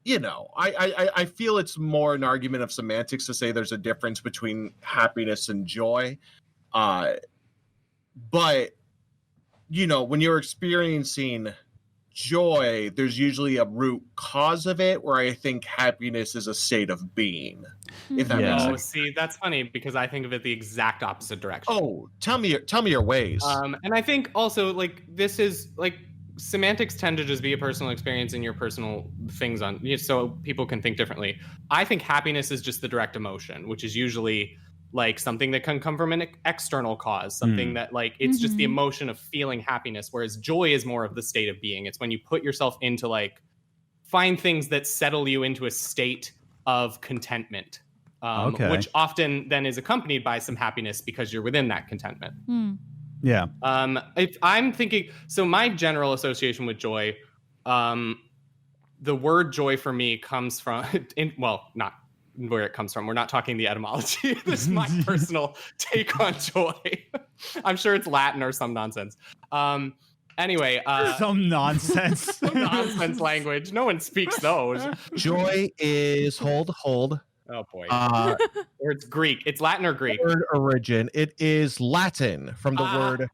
You know, I feel it's more an argument of semantics to say there's a difference between happiness and joy. But you know, when you're experiencing joy, there's usually a root cause of it, where I think happiness is a state of being. If that makes Oh, sense. see, that's funny because I think of it the exact opposite direction. Oh, tell me your ways. And I think also like this is like semantics tend to just be a personal experience and your personal things on, so people can think differently. I think happiness is just the direct emotion, which is usually like something that can come from an external cause, something that like it's just the emotion of feeling happiness, whereas joy is more of the state of being. It's when you put yourself into like find things that settle you into a state of contentment, which often then is accompanied by some happiness because you're within that contentment. Yeah. If I'm thinking, so my general association with joy, the word joy for me comes from, not where it comes from. We're not talking the etymology. This is my personal take on joy. I'm sure it's Latin or some nonsense. Anyway, some nonsense. some nonsense language. No one speaks those. Joy is hold. Oh boy. Or it's Greek. It's Latin or Greek. Word origin. It is Latin from the word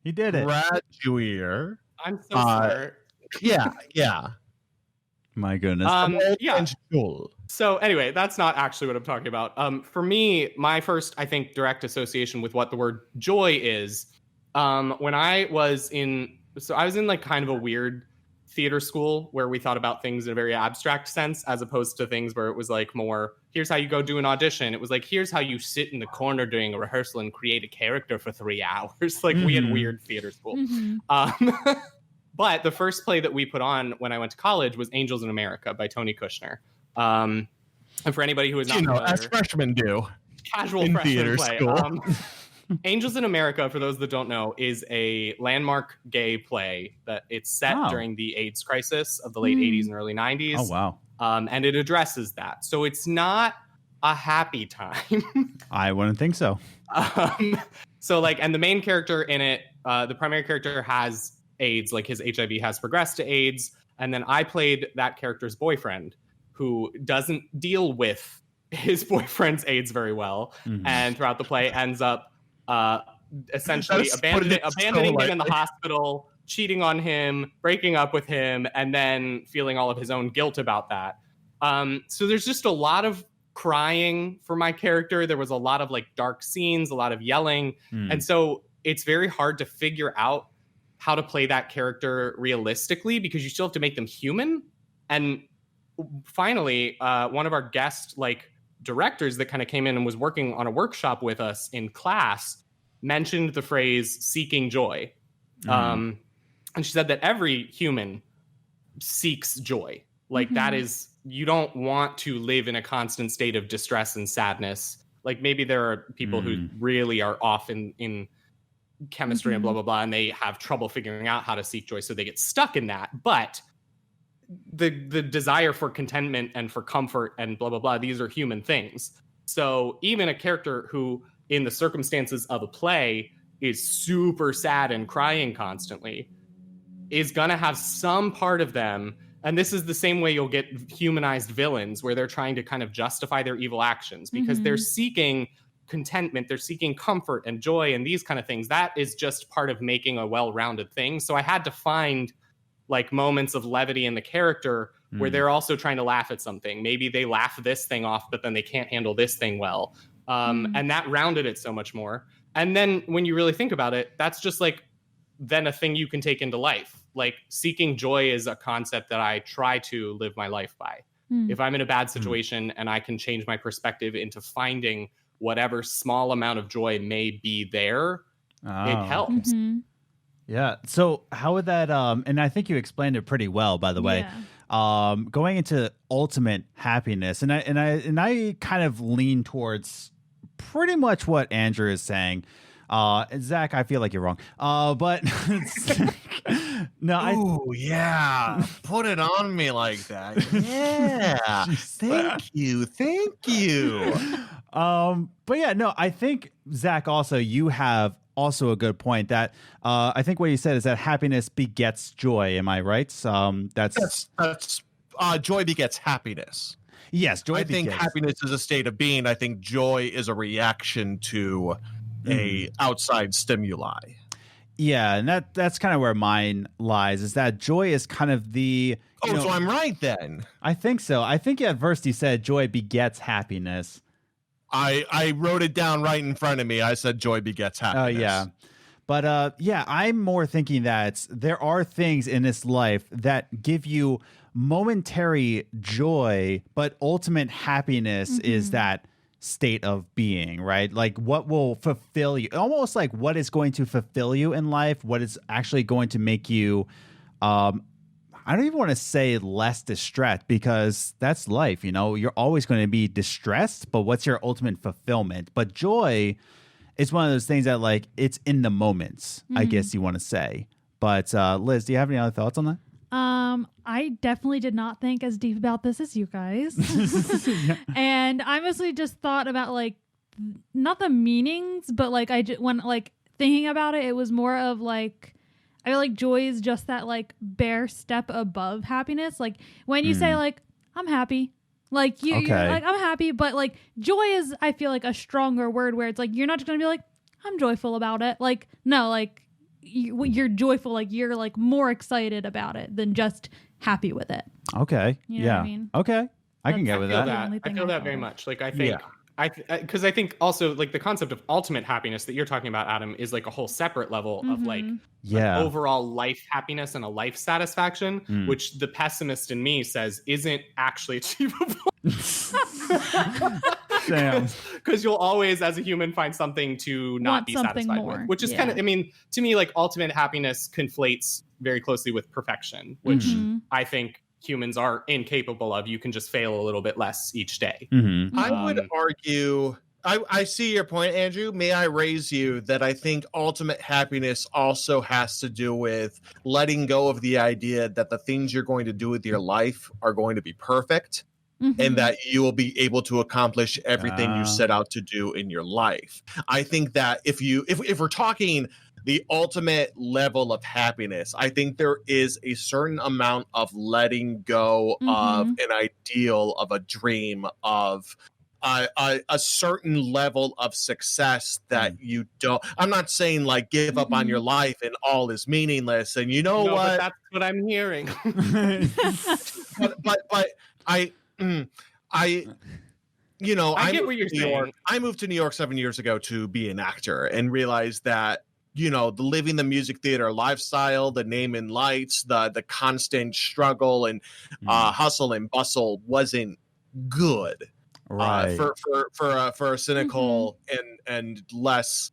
He did it. graduere. I'm so smart. Yeah. My goodness. Yeah. Joel. So anyway, that's not actually what I'm talking about. For me, my first, I think, direct association with what the word joy is, when I was in like kind of a weird theater school where we thought about things in a very abstract sense, as opposed to things where it was like more, here's how you go do an audition. It was like, here's how you sit in the corner during a rehearsal and create a character for 3 hours. Like we had weird theater school. But the first play that we put on when I went to college was Angels in America by Tony Kushner. And for anybody who is not familiar, as freshmen do, casual in freshman theater play. school. Angels in America, for those that don't know, is a landmark gay play that it's set during the AIDS crisis of the late 80s and early 90s. Oh, wow. And it addresses that. So it's not a happy time. I wouldn't think so. So like, and the main character in it, the primary character has AIDS, like his HIV has progressed to AIDS. And then I played that character's boyfriend who doesn't deal with his boyfriend's AIDS very well. And throughout the play ends up essentially abandoning him in the hospital, cheating on him, breaking up with him, and then feeling all of his own guilt about that. So there's just a lot of crying for my character. There was a lot of like dark scenes, a lot of yelling. And so it's very hard to figure out how to play that character realistically because you still have to make them human. And finally, one of our guest like directors that kind of came in and was working on a workshop with us in class mentioned the phrase seeking joy. And she said that every human seeks joy. Like that is, you don't want to live in a constant state of distress and sadness. Like maybe there are people who really are off in chemistry and blah, blah, blah, and they have trouble figuring out how to seek joy. So they get stuck in that. But the desire for contentment and for comfort and blah, blah, blah, these are human things. So even a character who in the circumstances of a play is super sad and crying constantly is going to have some part of them. And this is the same way you'll get humanized villains where they're trying to kind of justify their evil actions because they're seeking contentment, they're seeking comfort and joy and these kind of things. That is just part of making a well-rounded thing. So I had to find like moments of levity in the character where they're also trying to laugh at something. Maybe they laugh this thing off, but then they can't handle this thing well. And that rounded it so much more. And then when you really think about it, that's just like then a thing you can take into life. Like seeking joy is a concept that I try to live my life by. If I'm in a bad situation and I can change my perspective into finding whatever small amount of joy may be there, it helps. Yeah. So how would that and I think you explained it pretty well, by the way. Going into ultimate happiness, and I kind of lean towards pretty much what Andrew is saying. Zach, I feel like you're wrong. But no, yeah, put it on me like that. Yeah, thank you. But yeah, no, I think Zach, also you have also a good point that I think what you said is that happiness begets joy. Am I right? That's joy begets happiness. Yes, joy. I think happiness is a state of being. I think joy is a reaction to a outside stimuli. Yeah, and that's kind of where mine lies. Is that joy is kind of the so I'm right then. I think so. I think at first he said joy begets happiness. I wrote it down right in front of me. I said joy begets happiness. Oh, yeah. But yeah, I'm more thinking that there are things in this life that give you momentary joy, but ultimate happiness is that state of being, right? Like what will fulfill you, almost like what is going to fulfill you in life, what is actually going to make you, I don't even want to say less distressed because that's life, you're always going to be distressed, but what's your ultimate fulfillment? But joy is one of those things that like it's in the moments, I guess you want to say. But Liz, do you have any other thoughts on that? I definitely did not think as deep about this as you guys. And I mostly just thought about like not the meanings, but like when like thinking about it, it was more of like I feel like joy is just that like bare step above happiness. Like when you say like I'm happy, like you're like I'm happy, but like joy is I feel like a stronger word where it's like you're not just gonna be like I'm joyful about it. Like no, like you're joyful, like you're like more excited about it than just happy with it. Okay. You know what I mean? Okay. I can get with that. I feel that very much. Like I think because I think also like the concept of ultimate happiness that you're talking about, Adam, is like a whole separate level of like an overall life happiness and a life satisfaction, which the pessimist in me says isn't actually achievable. Because you'll always, as a human, find something to not be satisfied with, which is kind of, I mean, to me, like ultimate happiness conflates very closely with perfection, which I think humans are incapable of. You can just fail a little bit less each day. I would argue, I see your point, Andrew. May I raise you that I think ultimate happiness also has to do with letting go of the idea that the things you're going to do with your life are going to be perfect. And that you will be able to accomplish everything you set out to do in your life. I think that if we're talking the ultimate level of happiness, I think there is a certain amount of letting go of an ideal, of a dream, of a certain level of success that you don't. I'm not saying like give up on your life and all is meaningless. And you know what? But that's what I'm hearing. but I get what you're saying. I moved to New York 7 years ago to be an actor and realized that, the living the music theater lifestyle, the name and lights, the constant struggle and hustle and bustle wasn't good. Right. For a cynical and less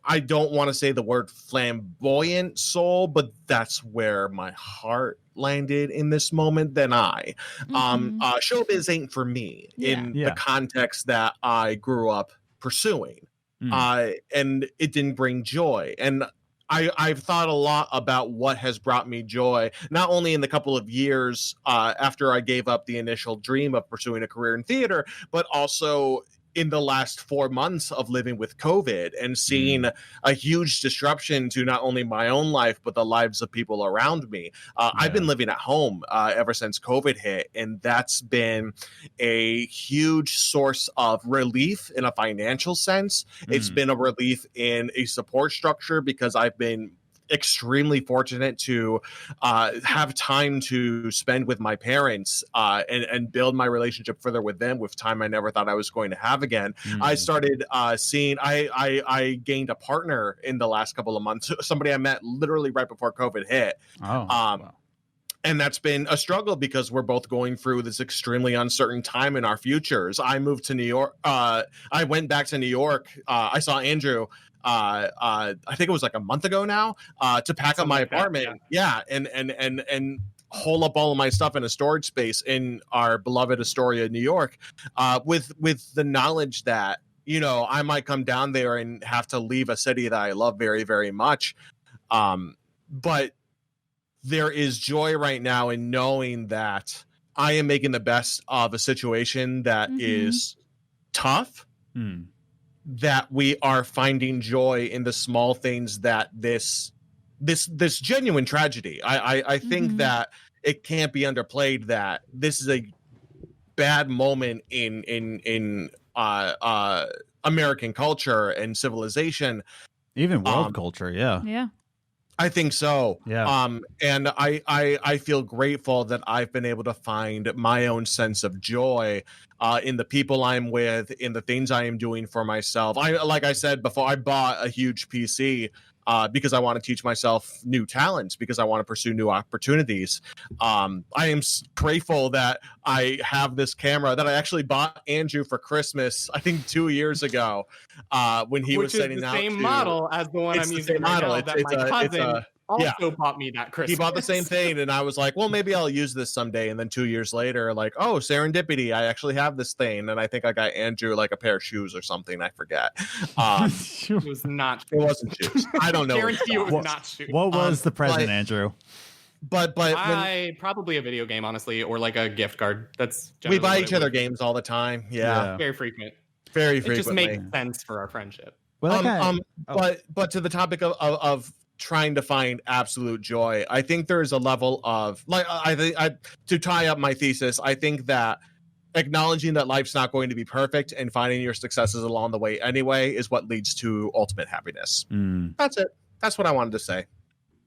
I don't want to say the word flamboyant soul, but that's where my heart landed in this moment than I. Showbiz ain't for me in the context that I grew up pursuing. And it didn't bring joy. And I've thought a lot about what has brought me joy, not only in the couple of years after I gave up the initial dream of pursuing a career in theater, but also in the last 4 months of living with COVID and seeing a huge disruption to not only my own life, but the lives of people around me. I've been living at home ever since COVID hit, and that's been a huge source of relief in a financial sense. It's been a relief in a support structure because I've been extremely fortunate to have time to spend with my parents and build my relationship further with them with time I never thought I was going to have again. I started seeing I gained a partner in the last couple of months, somebody I met literally right before COVID hit. Wow. And that's been a struggle because we're both going through this extremely uncertain time in our futures. I moved to New York. I went back to New York. I saw Andrew I think it was like a month ago now, to pack up my apartment. And hole up all of my stuff in a storage space in our beloved Astoria, New York, with the knowledge that, you know, I might come down there and have to leave a city that I love very, very much. But there is joy right now in knowing that I am making the best of a situation that is tough. That we are finding joy in the small things that this genuine tragedy. I think that it can't be underplayed that this is a bad moment in American culture and civilization, even world culture. Yeah. I think so. Yeah. And I feel grateful that I've been able to find my own sense of joy in the people I'm with, in the things I am doing for myself. Like I said before, I bought a huge PC because I want to teach myself new talents, because I want to pursue new opportunities. I am grateful that I have this camera that I actually bought Andrew for Christmas, I think 2 years ago, when he was setting out. Which is the same model as the one I'm using right now that my cousin also bought me that Christmas. He bought the same thing, and I was like, well, maybe I'll use this someday. And then 2 years later, like, oh, serendipity, I actually have this thing. And I think I got Andrew like a pair of shoes or something. I forget. It was not. It wasn't shoes. I don't know. Guarantee it was not shoes. What was the present, Andrew? But probably a video game, honestly, or like a gift card. That's we buy each other games all the time. Yeah. Very frequent. Very it frequently. just makes sense for our friendship. Well, but to the topic of trying to find absolute joy, I think there is a level of, like, to tie up my thesis, I think that acknowledging that life's not going to be perfect and finding your successes along the way anyway is what leads to ultimate happiness. That's it. That's what I wanted to say.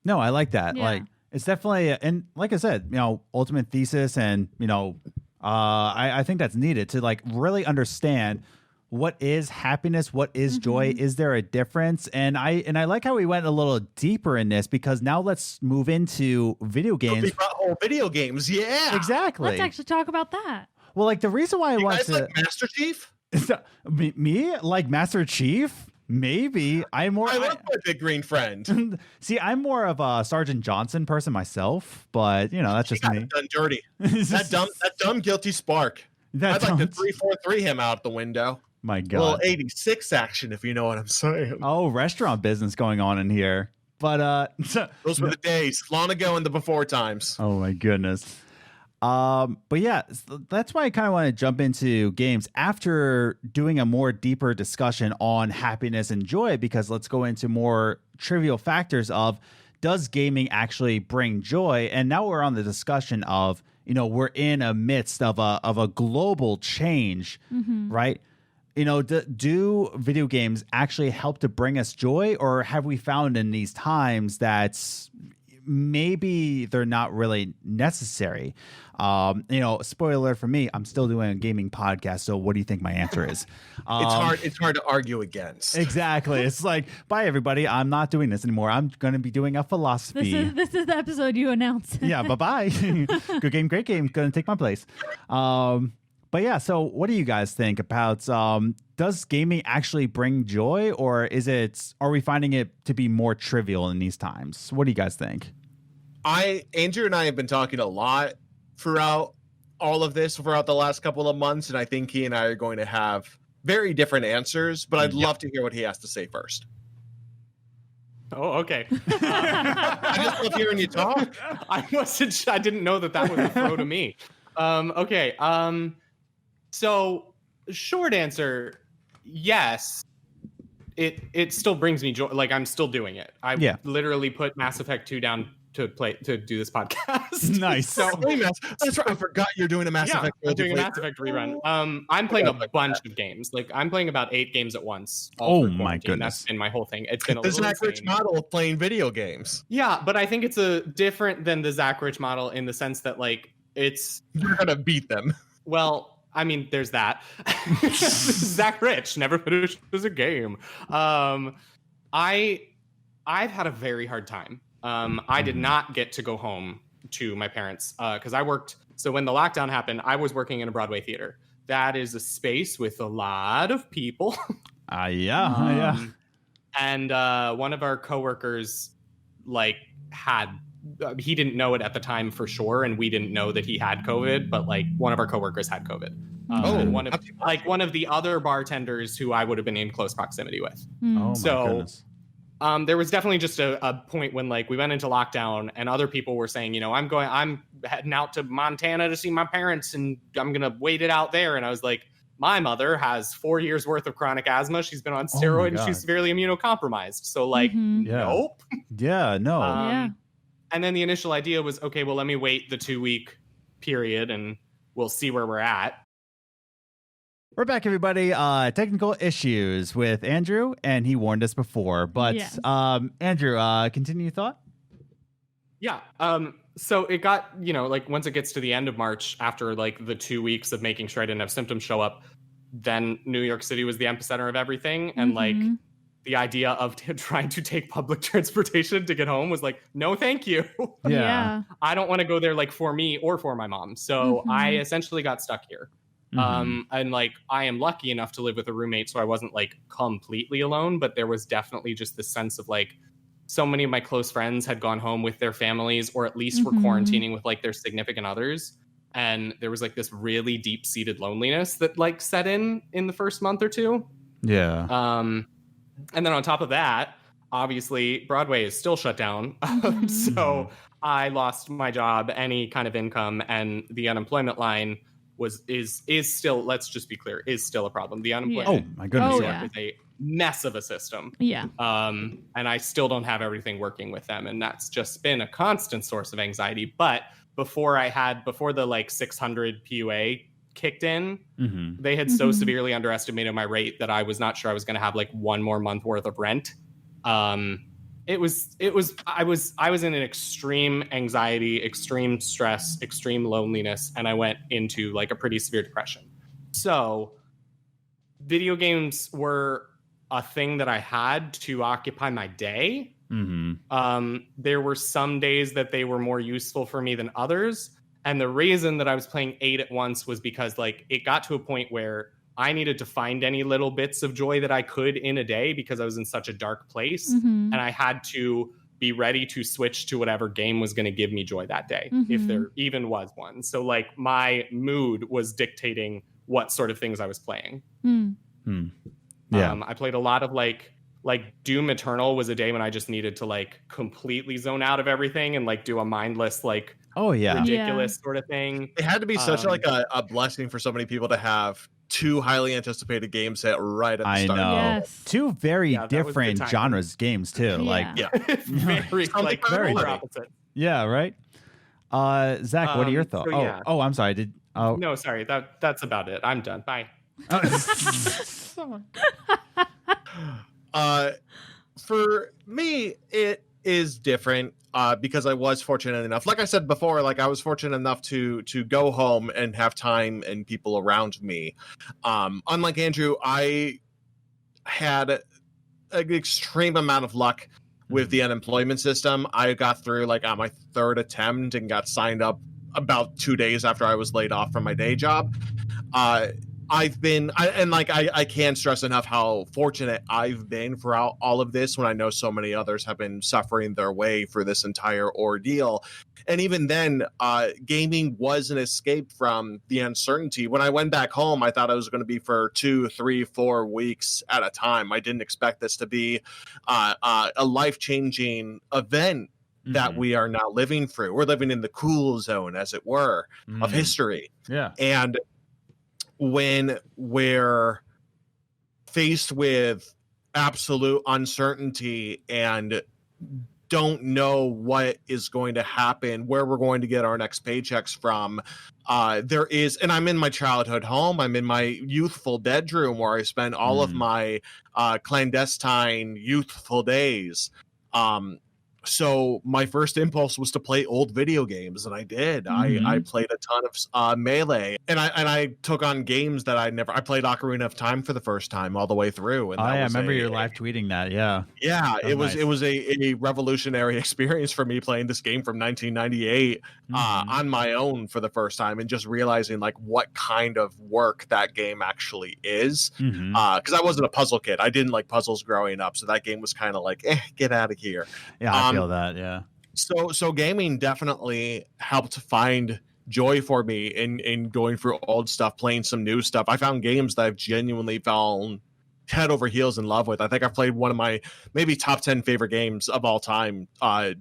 No, I like that. Yeah. Like, it's definitely, and like I said, you know, ultimate thesis, and, you know, I think that's needed to like really understand what is happiness, what is joy, is there a difference? And I like how we went a little deeper in this, because now let's move into video games. Video games, yeah, exactly. Let's actually talk about that. Well, like the reason why I want to like Master Chief. me like Master Chief. Maybe I love my big green friend. See, I'm more of a Sergeant Johnson person myself, but you know that's just me. Done dirty. that dumb guilty spark. I'd like to 343 him out the window. My God, a little 86 action, if you know what I'm saying. Oh, restaurant business going on in here, but those were the days long ago in the before times. Oh my goodness. But yeah, that's why I kind of want to jump into games after doing a more deeper discussion on happiness and joy, because let's go into more trivial factors of, does gaming actually bring joy? And now we're on the discussion of, you know, we're in a midst of a global change, right? You know, do video games actually help to bring us joy, or have we found in these times that maybe they're not really necessary? You know, spoiler alert for me, I'm still doing a gaming podcast. So what do you think my answer is? It's hard to argue against. Exactly. It's like, bye everybody, I'm not doing this anymore. I'm going to be doing a philosophy. This is the episode you announced. Yeah. Bye-bye. Good game, great game. Going to take my place. But yeah, so what do you guys think about does gaming actually bring joy, or are we finding it to be more trivial in these times? What do you guys think? Andrew and I have been talking a lot throughout all of this throughout the last couple of months, and I think he and I are going to have very different answers, but I'd love to hear what he has to say first. Oh, okay. I just love hearing you talk. I didn't know that was a throw to me. Okay. So short answer, yes. It still brings me joy. Like, I'm still doing it. I literally put Mass Effect 2 down to do this podcast. Nice. So that's right. I forgot you're doing a Mass Effect. I'm doing a Mass Effect rerun. I'm playing a bunch of games. Like, I'm playing about 8 games at once. Oh my goodness! That's been my whole thing. It's been a the little Zach Rich model of playing video games. Yeah, but I think it's a different than the Zach Rich model in the sense that, like, you're gonna beat them. Well, I mean, there's that. Zach Rich never finished as a game. I've had a very hard time. I did not get to go home to my parents because I worked. So when the lockdown happened, I was working in a Broadway theater. That is a space with a lot of people. Yeah. And one of our coworkers, like, he didn't know it at the time for sure, and we didn't know that he had COVID. But, like, one of our coworkers had COVID. And one of the other bartenders who I would have been in close proximity with. Oh my goodness. There was definitely just a point when, like, we went into lockdown and other people were saying, I'm heading out to Montana to see my parents and I'm going to wait it out there. And I was like, my mother has 4 years worth of chronic asthma. She's been on steroid and she's severely immunocompromised. So, like, nope. Yeah, no. And then the initial idea was, okay, well, let me wait the 2-week period and we'll see where we're at. We're back, everybody. Technical issues with Andrew, and he warned us before. But Andrew, continue your thought. Yeah. So it got, like, once it gets to the end of March, after, like, the 2 weeks of making sure I didn't have symptoms show up, then New York City was the epicenter of everything. And, like, the idea of trying to take public transportation to get home was like, no, thank you. Yeah. I don't want to go there, like, for me or for my mom. So I essentially got stuck here. And, like, I am lucky enough to live with a roommate, so I wasn't, like, completely alone, but there was definitely just this sense of, like, so many of my close friends had gone home with their families, or at least were quarantining with, like, their significant others. And there was, like, this really deep-seated loneliness that, like, set in the first month or two. Yeah. And then on top of that, obviously, Broadway is still shut down. So I lost my job, any kind of income, and the unemployment line is still, let's just be clear, is still a problem. The unemployment my goodness, is a mess of a system. Yeah. And I still don't have everything working with them, and that's just been a constant source of anxiety. But before the, like, 600 PUA kicked in, they had so severely underestimated my rate that I was not sure I was going to have, like, one more month worth of rent. I was in an extreme anxiety, extreme stress, extreme loneliness, and I went into, like, a pretty severe depression. So video games were a thing that I had to occupy my day. There were some days that they were more useful for me than others. And the reason that I was playing 8 at once was because, like, it got to a point where I needed to find any little bits of joy that I could in a day because I was in such a dark place. And I had to be ready to switch to whatever game was going to give me joy that day, if there even was one. So, like, my mood was dictating what sort of things I was playing. I played a lot of, like Doom Eternal was a day when I just needed to, like, completely zone out of everything and, like, do a mindless, like, ridiculous sort of thing. It had to be such like a blessing for so many people to have 2 highly anticipated games set right at the start. I know. Yes. 2 very different genres games too. Like, very polar opposite. Yeah, right. Zach, what are your thoughts? So, I'm sorry. No, sorry. That's about it. I'm done. Bye. For me, it is different because I was fortunate enough. Like I said before, like, I was fortunate enough to go home and have time and people around me. Unlike Andrew, I had an extreme amount of luck with the unemployment system. I got through, like, on my 3rd attempt and got signed up about 2 days after I was laid off from my day job. I can't stress enough how fortunate I've been throughout all of this when I know so many others have been suffering their way through this entire ordeal. And even then, gaming was an escape from the uncertainty. When I went back home, I thought it was going to be for 2, 3, 4 weeks at a time. I didn't expect this to be a life-changing event that we are now living through. We're living in the cool zone, as it were, of history. Yeah. And when we're faced with absolute uncertainty and don't know what is going to happen, where we're going to get our next paychecks from, and I'm in my childhood home, I'm in my youthful bedroom where I spent all of my clandestine youthful days. So my first impulse was to play old video games, and I did. I played a ton of Melee, and I took on games that I played Ocarina of Time for the first time all the way through. And I remember your live tweeting that. Yeah, it was a revolutionary experience for me playing this game from 1998 on my own for the first time, and just realizing like what kind of work that game actually is. Because I wasn't a puzzle kid, I didn't like puzzles growing up, so that game was kind of like, get out of here. Yeah. I feel that, yeah. So gaming definitely helped find joy for me in going through old stuff, playing some new stuff. I found games that I've genuinely fallen head over heels in love with. I think I've played one of my maybe top 10 favorite games of all time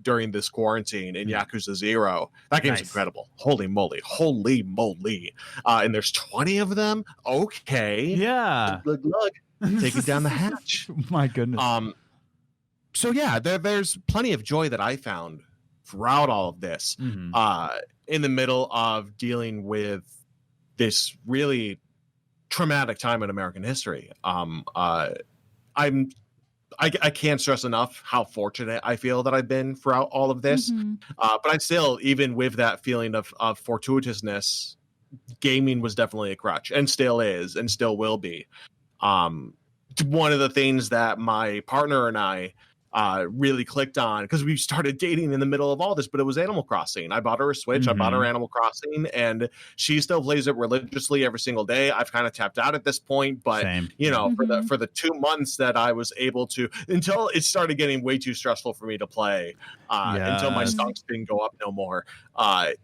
during this quarantine in Yakuza 0. That game's incredible. Holy moly. And there's 20 of them? Okay. Yeah. Look. Take it down the hatch. My goodness. So yeah, there's plenty of joy that I found throughout all of this in the middle of dealing with this really traumatic time in American history. I can't stress enough how fortunate I feel that I've been throughout all of this. But I still, even with that feeling of fortuitousness, gaming was definitely a crutch, and still is, and still will be. One of the things that my partner and I really clicked on, because we started dating in the middle of all this, but it was Animal Crossing. I bought her a Switch, I bought her Animal Crossing, and she still plays it religiously every single day. I've kind of tapped out at this point, but for the 2 months that I was able to, until it started getting way too stressful for me to play, until my stocks didn't go up no more,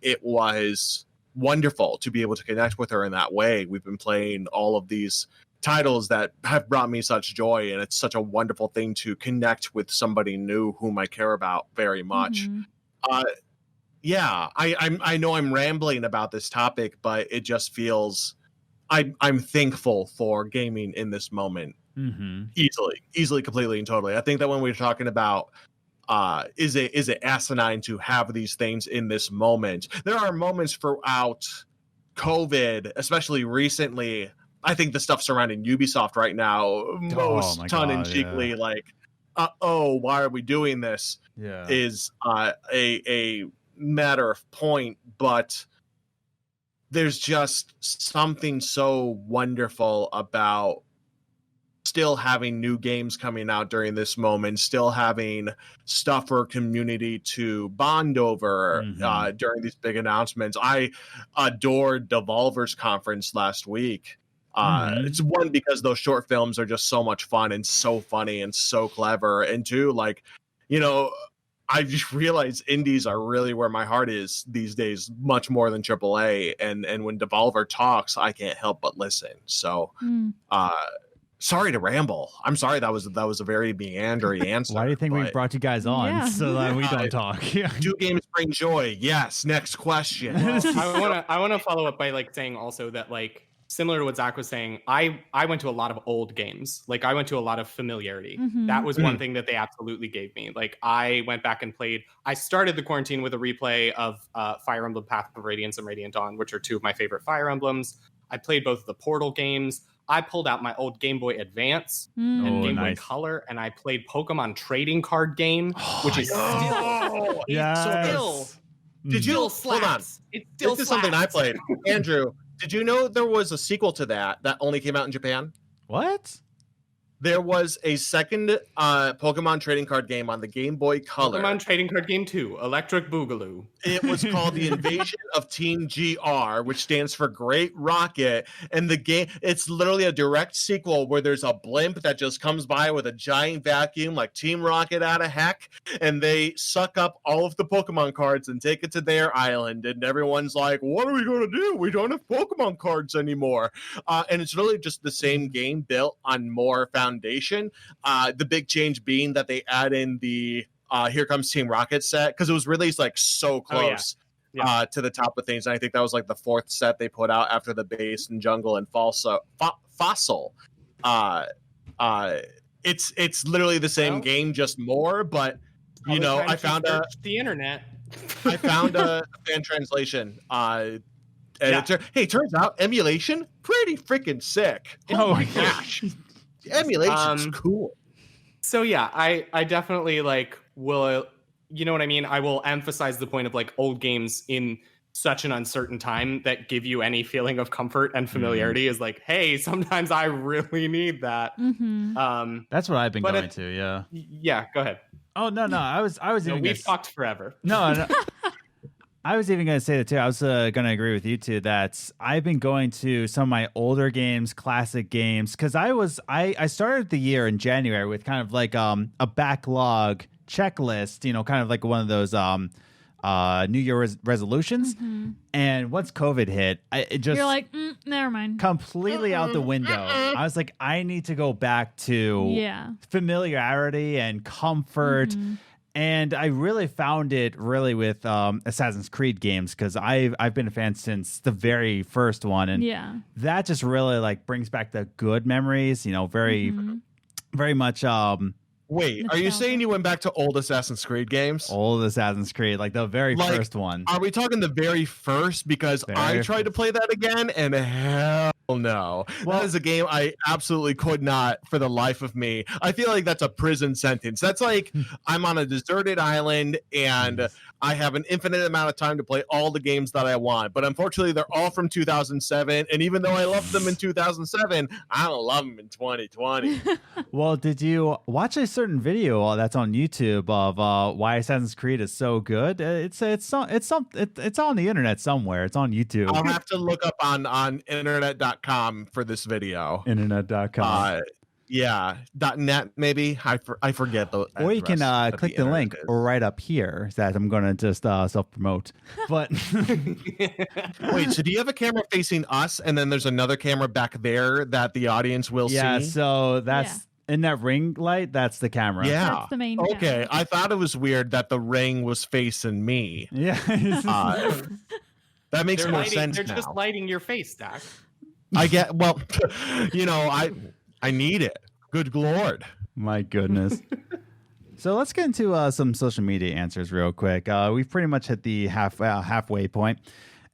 it was wonderful to be able to connect with her in that way. We've been playing all of these titles that have brought me such joy, and it's such a wonderful thing to connect with somebody new whom I care about very much. I know I'm rambling about this topic, but it just feels I'm thankful for gaming in this moment. Easily, completely and totally. I think that when we're talking about is it asinine to have these things in this moment, there are moments throughout COVID, especially recently. I think the stuff surrounding Ubisoft right now, most tongue-in-cheekly, like, why are we doing this? Is a matter of point, but there's just something so wonderful about still having new games coming out during this moment, still having stuff for community to bond over during these big announcements. I adored Devolver's conference last week. It's one, because those short films are just so much fun and so funny and so clever, and two, like, I just realized indies are really where my heart is these days, much more than AAA, and when Devolver talks, I can't help but listen. So sorry to ramble. I'm sorry, that was a very meandering answer. Why do you think we brought you guys on so that we don't talk? Do games bring joy? Yes. Next question. I want to follow up by like saying also that, like, similar to what Zach was saying, I went to a lot of old games. Like, I went to a lot of familiarity. That was one thing that they absolutely gave me. Like, I went back and played. I started the quarantine with a replay of Fire Emblem Path of Radiance and Radiant Dawn, which are two of my favorite Fire Emblems. I played both of the Portal games. I pulled out my old Game Boy Advance and Game Boy Color, and I played Pokemon Trading Card Game, which is still Did you hold on? It still this is something I played. Andrew, did you know there was a sequel to that only came out in Japan? What? There was a second Pokemon trading card game on the Game Boy Color. Pokemon Trading Card Game 2, Electric Boogaloo. It was called The Invasion of Team GR, which stands for Great Rocket. And the game, it's literally a direct sequel where there's a blimp that just comes by with a giant vacuum like Team Rocket out of heck. And they suck up all of the Pokemon cards and take it to their island. And everyone's like, what are we going to do? We don't have Pokemon cards anymore. And it's really just the same game built on more foundation. The big change being that they add in the Here Comes Team Rocket set, because it was released like so close to the top of things. And I think that was like the fourth set they put out after the base and jungle and fossil. It's literally the same game, just more. But you know, I found the internet. I found a fan translation. And it turns out emulation pretty freaking sick. Oh my gosh. Emulation's cool. So yeah, I definitely like will, you know what I mean? I will emphasize the point of like old games in such an uncertain time that give you any feeling of comfort and familiarity is like, hey, sometimes I really need that. That's what I've been going to. Yeah. Yeah. Go ahead. Oh no. I was even. We've talked forever. No. I was even going to say that too. I was going to agree with you too that I've been going to some of my older games, classic games, because I started the year in January with kind of like a backlog checklist, you know, kind of like one of those New Year resolutions. And once COVID hit, it just you're like, never mind, completely out the window. I was like, I need to go back to familiarity and comfort. And I really found it with Assassin's Creed games, because I've been a fan since the very first one, and that just really like brings back the good memories. You know, very much. Wait, are you saying you went back to old Assassin's Creed games? Old Assassin's Creed, like the very first one. Are we talking the very first? Because I tried to play that again, and hell no. That is a game I absolutely could not for the life of me. I feel like that's a prison sentence. That's like I'm on a deserted island, and I have an infinite amount of time to play all the games that I want. But unfortunately, they're all from 2007, and even though I loved them in 2007, I don't love them in 2020. Well, did you watch a certain video that's on YouTube of why Assassin's Creed is so good? It's on the internet somewhere. It's on YouTube. I'll have to look up on internet.com for this video. Internet.com. .net maybe. I forget the. Or you can click the link right up here that I'm gonna just self promote. But wait, so do you have a camera facing us, and then there's another camera back there that the audience will see? Yeah, so that's in that ring light. That's the camera. Yeah, that's the main. Okay, camera. I thought it was weird that the ring was facing me. Yeah, that makes more sense. They're just lighting your face, Dak. I get. Well, you know, I need it. Good Lord. My goodness. So let's get into some social media answers real quick. We've pretty much hit the halfway point.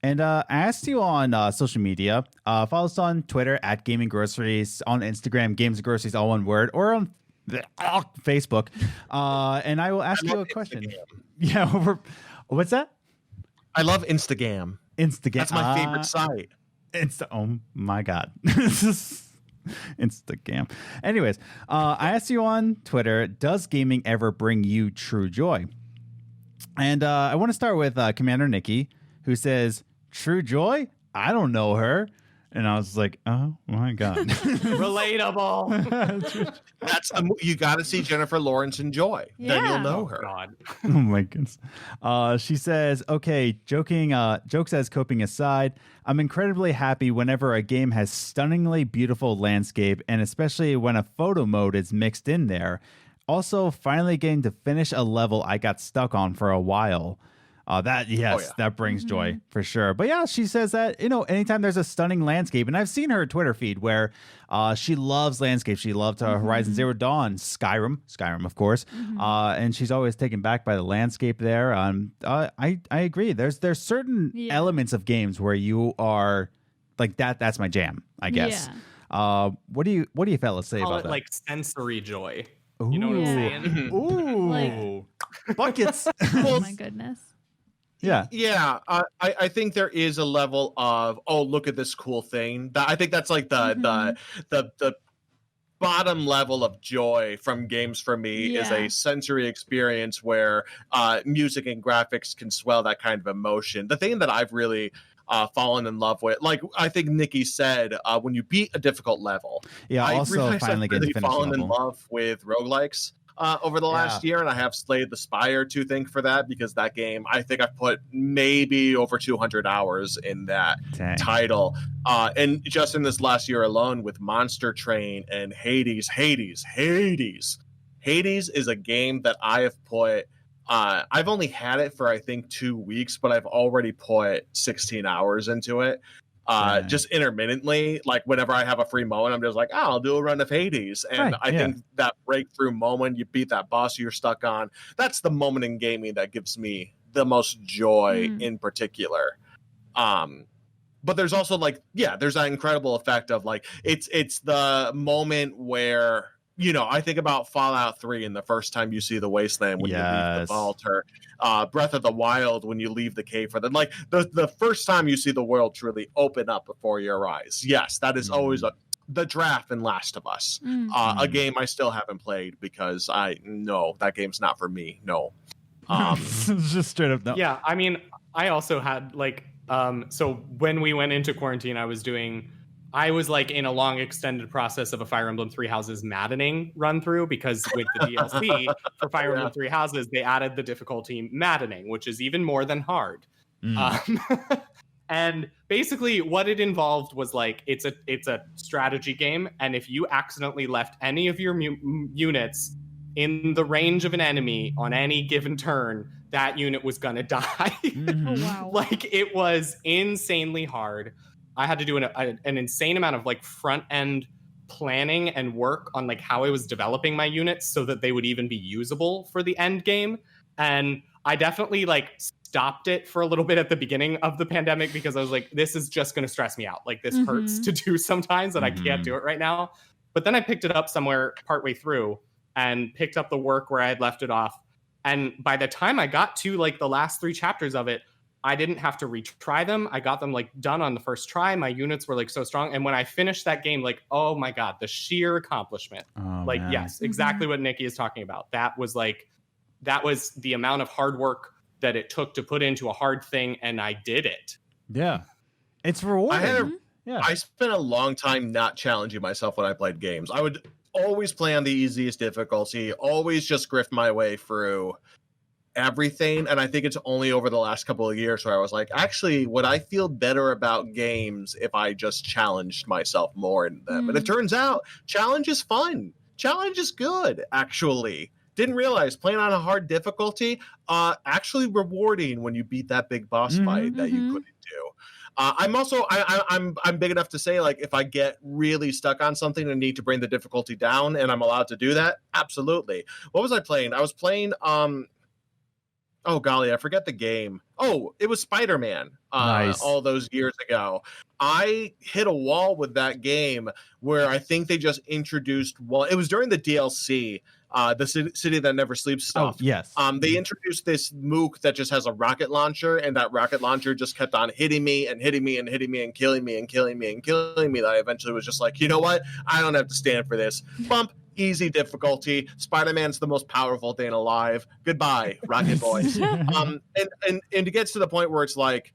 And I asked you on social media, follow us on Twitter at Gaming Groceries, on Instagram, Games and Groceries, all one word, or on Facebook. And I will ask you a question. Instagram. Yeah. What's that? I love Instagram. That's my favorite site. Oh my God. Instagram. Anyways, I asked you on Twitter, does gaming ever bring you true joy? And I want to start with Commander Nikki, who says, true joy? I don't know her. And I was like, oh my God. Relatable. That's you got to see Jennifer Lawrence in Joy. Then you'll know her. God. Oh my goodness. She says, okay, jokes as coping aside, I'm incredibly happy whenever a game has stunningly beautiful landscape, and especially when a photo mode is mixed in there. Also, finally getting to finish a level I got stuck on for a while. That brings joy for sure. But yeah, she says that, you know, anytime there's a stunning landscape, and I've seen her Twitter feed where she loves landscape. She loved Horizon Zero Dawn, Skyrim, of course. And she's always taken back by the landscape there. I agree. There's certain elements of games where you are like that's my jam, I guess. Yeah. What do you fellas say about that? Like sensory joy. Ooh. You know what I'm saying? Ooh. Like, buckets. Oh my goodness. Yeah. I think there is a level of, oh, look at this cool thing. I think that's like the bottom level of joy from games for me is a sensory experience where music and graphics can swell that kind of emotion. The thing that I've really fallen in love with, like I think Nikki said, when you beat a difficult level. Yeah, I also realized finally I've getting really to finish fallen in level. love with roguelikes over the last year, and I have Slayed the Spire to thank for that, because that game, I think I've put maybe over 200 hours in that title. And just in this last year alone with Monster Train and Hades is a game that I have put I've only had it for I think 2 weeks, but I've already put 16 hours into it. Just intermittently, like whenever I have a free moment, I'm just like, oh, I'll do a run of Hades. And I think that breakthrough moment, you beat that boss you're stuck on, that's the moment in gaming that gives me the most joy in particular. But there's also like, there's that incredible effect of like, it's the moment where, you know, I think about Fallout 3 and the first time you see the wasteland when you leave the vault, or Breath of the Wild when you leave the cave for them. Like the first time you see the world truly open up before your eyes. Yes, that is always the draft in Last of Us, a game I still haven't played because I know that game's not for me. No. Just straight up no. Yeah, I mean, I also had like, so when we went into quarantine, I was like in a long extended process of a Fire Emblem Three Houses maddening run through, because with the DLC for Fire Emblem Three Houses, they added the difficulty maddening, which is even more than hard. And basically what it involved was like, it's a strategy game. And if you accidentally left any of your units in the range of an enemy on any given turn, that unit was gonna die. Oh, wow. Like, it was insanely hard. I had to do an insane amount of like front end planning and work on like how I was developing my units so that they would even be usable for the end game. And I definitely like stopped it for a little bit at the beginning of the pandemic, because I was like, this is just going to stress me out. Like, this hurts to do sometimes, and I can't do it right now. But then I picked it up somewhere partway through and picked up the work where I had left it off. And by the time I got to like the last 3 chapters of it, I didn't have to retry them. I got them like done on the first try. My units were like so strong. And when I finished that game, like, oh my God, the sheer accomplishment. Like, yes, exactly what Nikki is talking about. That was the amount of hard work that it took to put into a hard thing. And I did it. Yeah. It's rewarding. I spent a long time not challenging myself when I played games. I would always play on the easiest difficulty, always just grift my way through everything. And I think it's only over the last couple of years where I was like, actually, would I feel better about games if I just challenged myself more in them? And it turns out challenge is fun. Challenge is good, actually. Didn't realize playing on a hard difficulty, actually rewarding when you beat that big boss fight that you couldn't do. I'm also I'm big enough to say, like, if I get really stuck on something and need to bring the difficulty down and I'm allowed to do that, absolutely. What was I playing? I was playing oh golly, I forget the game. Oh, it was Spider-Man. Nice. All those years ago. I hit a wall with that game where I think they just introduced it was during the DLC, the City That Never Sleeps stuff. Oh, yes. They introduced this mook that just has a rocket launcher, and that rocket launcher just kept on hitting me and hitting me and hitting me and killing me and killing me and killing me, that I eventually was just like, you know what? I don't have to stand for this. Bump. Easy difficulty. Spider-Man's the most powerful thing alive. Goodbye, Rocket Boys. And it gets to the point where it's like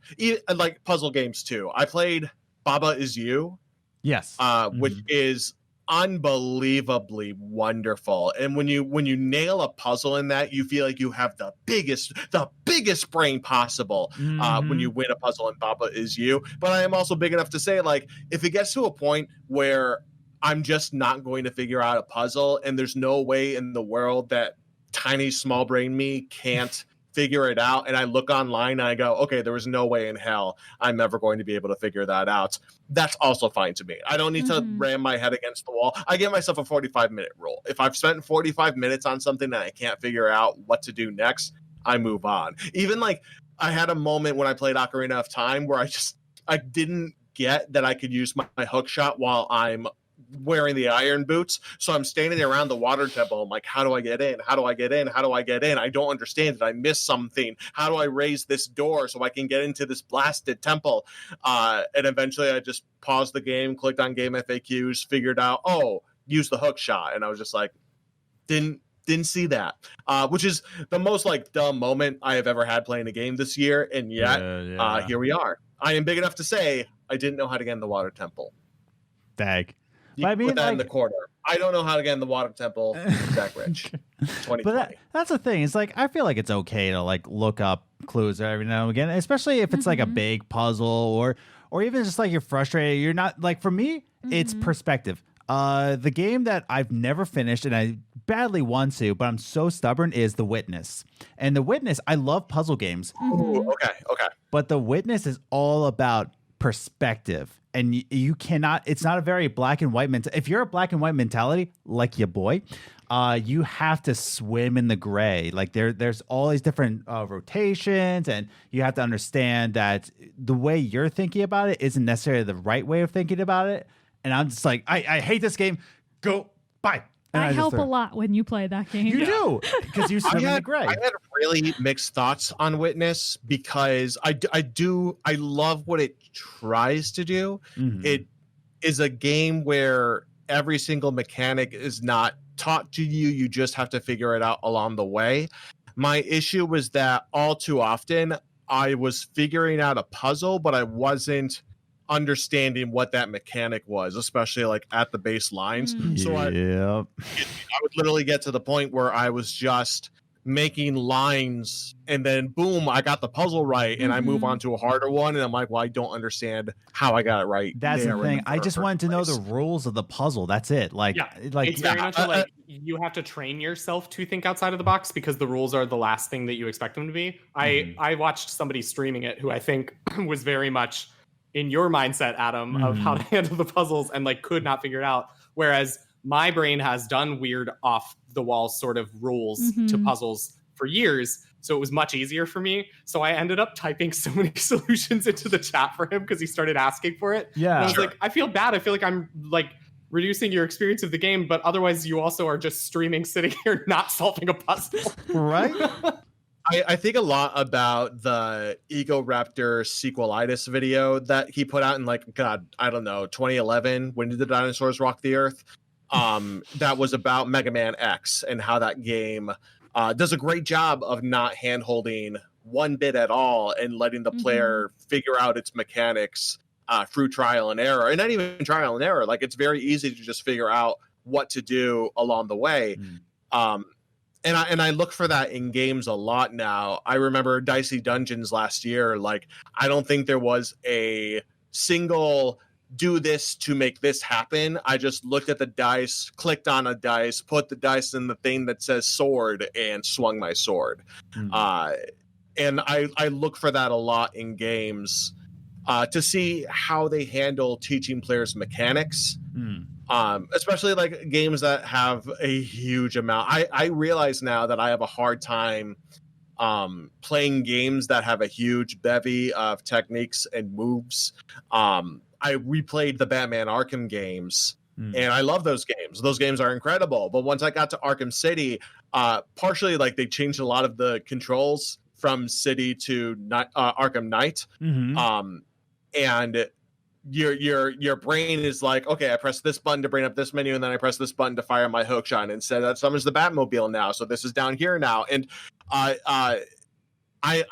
puzzle games too. I played Baba Is You. Yes. Which is unbelievably wonderful. And when you nail a puzzle in that, you feel like you have the biggest brain possible when you win a puzzle in Baba Is You. But I am also big enough to say, like, if it gets to a point where I'm just not going to figure out a puzzle, and there's no way in the world that tiny small brain me can't figure it out, and I look online and I go, okay, there was no way in hell I'm ever going to be able to figure that out, that's also fine to me. I don't need to ram my head against the wall. I give myself a 45-minute rule. If I've spent 45 minutes on something and I can't figure out what to do next, I move on. Even like, I had a moment when I played Ocarina of Time where I didn't get that I could use my hook shot while I'm wearing the iron boots. So I'm standing around the water temple. I'm like, how do I get in? How do I get in? How do I get in? I don't understand it. I missed something. How do I raise this door so I can get into this blasted temple? And eventually I just paused the game, clicked on game FAQs, figured out, oh, use the hook shot, and I was just like, didn't see that, which is the most like dumb moment I have ever had playing a game this year, and yet here we are. I am big enough to say I didn't know how to get in the water temple. Dag. You can put that in the corner. I don't know how to get in the water temple. Zach Rich, 2020. But that's the thing. It's like I feel like it's okay to like look up clues every now and again, especially if it's like a big puzzle or even just like you're frustrated. You're not like, for me, it's perspective. The game that I've never finished and I badly want to, but I'm so stubborn, is The Witness. And The Witness, I love puzzle games. Ooh, okay. But The Witness is all about perspective. And you cannot, it's not a very black and white mentality. If you're a black and white mentality, like your boy, you have to swim in the gray. Like there's all these different rotations, and you have to understand that the way you're thinking about it isn't necessarily the right way of thinking about it. And I'm just like, I hate this game. Go, bye. And I help a lot when you play that game. You do, because you swim in the gray. I had really mixed thoughts on Witness because I love what it tries to do. It is a game where every single mechanic is not taught to you. You just have to figure it out along the way. My issue was that all too often I was figuring out a puzzle, but I wasn't understanding what that mechanic was, especially like at the base lines. So I would literally get to the point where I was just making lines, and then boom, I got the puzzle right, and I move on to a harder one, and I'm like, well, I don't understand how I got it right. That's the thing. I just wanted to know the rules of the puzzle. That's it. Like it's very much like you have to train yourself to think outside of the box, because the rules are the last thing that you expect them to be. I watched somebody streaming it who I think was very much in your mindset, Adam, of how to handle the puzzles, and like could not figure it out. Whereas my brain has done weird off the wall sort of rules to puzzles for years. So it was much easier for me. So I ended up typing so many solutions into the chat for him because he started asking for it. Yeah. And I was like, I feel bad. I feel like I'm like reducing your experience of the game, but otherwise you also are just streaming, sitting here, not solving a puzzle. Right? I think a lot about the Ego Raptor sequelitis video that he put out in like, God, I don't know, 2011. When did the dinosaurs rock the earth? That was about Mega Man X and how that game does a great job of not hand-holding one bit at all and letting the player figure out its mechanics through trial and error. And not even trial and error. Like, it's very easy to just figure out what to do along the way. And I look for that in games a lot now. I remember Dicey Dungeons last year. Like, I don't think there was a single do this to make this happen. I just looked at the dice, clicked on a dice, put the dice in the thing that says sword, and swung my sword. And I look for that a lot in games to see how they handle teaching players mechanics. Especially like games that have a huge amount. I realize now that I have a hard time playing games that have a huge bevy of techniques and moves. I replayed the Batman Arkham games, and I love those games. Those games are incredible. But once I got to Arkham City, partially like they changed a lot of the controls from City to Arkham Knight, and your brain is like, okay, I press this button to bring up this menu, and then I press this button to fire my hook shot. And instead, that summons the Batmobile now. So this is down here now, and I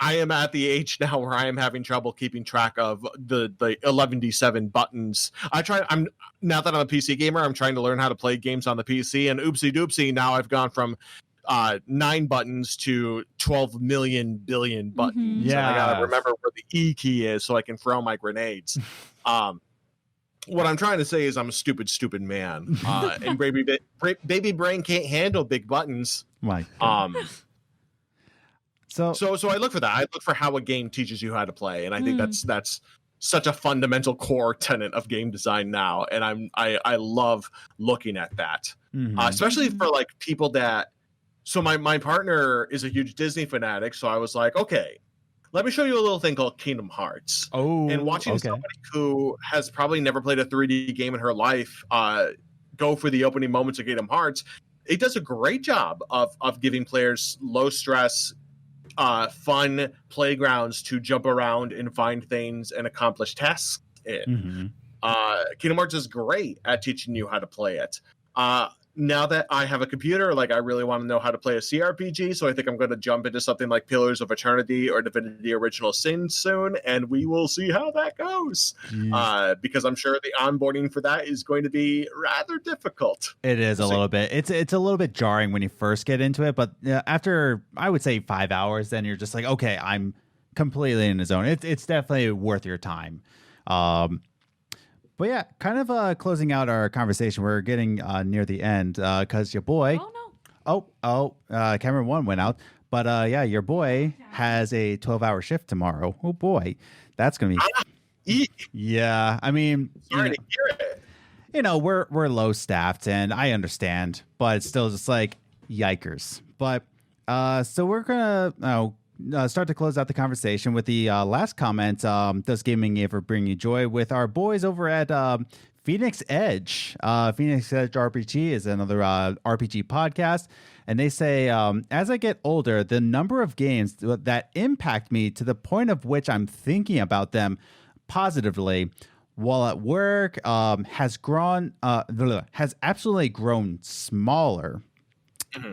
am at the age now where I am having trouble keeping track of the 11D7 buttons. I'm now that I'm a PC gamer, I'm trying to learn how to play games on the PC, and oopsie doopsie, now I've gone from 9 buttons to 12 million billion buttons. Yeah, I gotta remember where the E key is so I can throw my grenades. What I'm trying to say is I'm a stupid man, and baby brain can't handle big buttons. My So I look for that. I look for how a game teaches you how to play, and I think that's such a fundamental core tenet of game design now, and I love looking at that, especially for like people that. So my partner is a huge Disney fanatic, so I was like, okay, let me show you a little thing called Kingdom Hearts. And watching somebody who has probably never played a 3D game in her life go for the opening moments of Kingdom Hearts, it does a great job of giving players low stress, fun playgrounds to jump around and find things and accomplish tasks in. Kingdom Hearts is great at teaching you how to play it. Now that I have a computer, like I really want to know how to play a CRPG, so I think I'm going to jump into something like Pillars of Eternity or Divinity Original Sin soon, and we will see how that goes. Because I'm sure the onboarding for that is going to be rather difficult. It is We'll a see. little bit. It's a little bit jarring when you first get into it, but after I would say 5 hours, then you're just like, okay, I'm completely in the zone. It's definitely worth your time. But yeah, kind of closing out our conversation. We're getting near the end because your boy. Oh no. Cameron 1 went out. But yeah, your boy has a 12-hour shift tomorrow. Oh boy, that's gonna be. Yeah, I mean, Sorry to hear it. we're low staffed, and I understand, but it's still just like yikers. But so we're gonna start to close out the conversation with the last comment. Does gaming ever bring you joy? With our boys over at Phoenix Edge. Phoenix Edge RPG is another RPG podcast. And they say, as I get older, the number of games that impact me to the point of which I'm thinking about them positively while at work has absolutely grown smaller.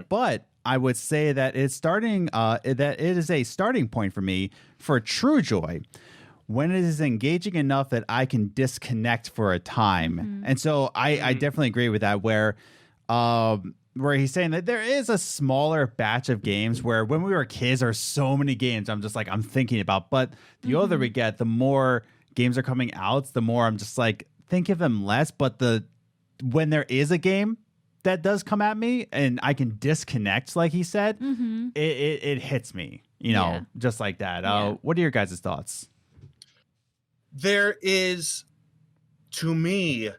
But I would say that it's starting. That it is a starting point for me for true joy when it is engaging enough that I can disconnect for a time. And so I definitely agree with that. Where he's saying that there is a smaller batch of games where when we were kids, there are so many games I'm just like I'm thinking about. But the older we get, the more games are coming out, the more I'm just like think of them less. But when there is a game that does come at me and I can disconnect, like he said, it hits me, just like that. What are your guys' thoughts? There is, to me,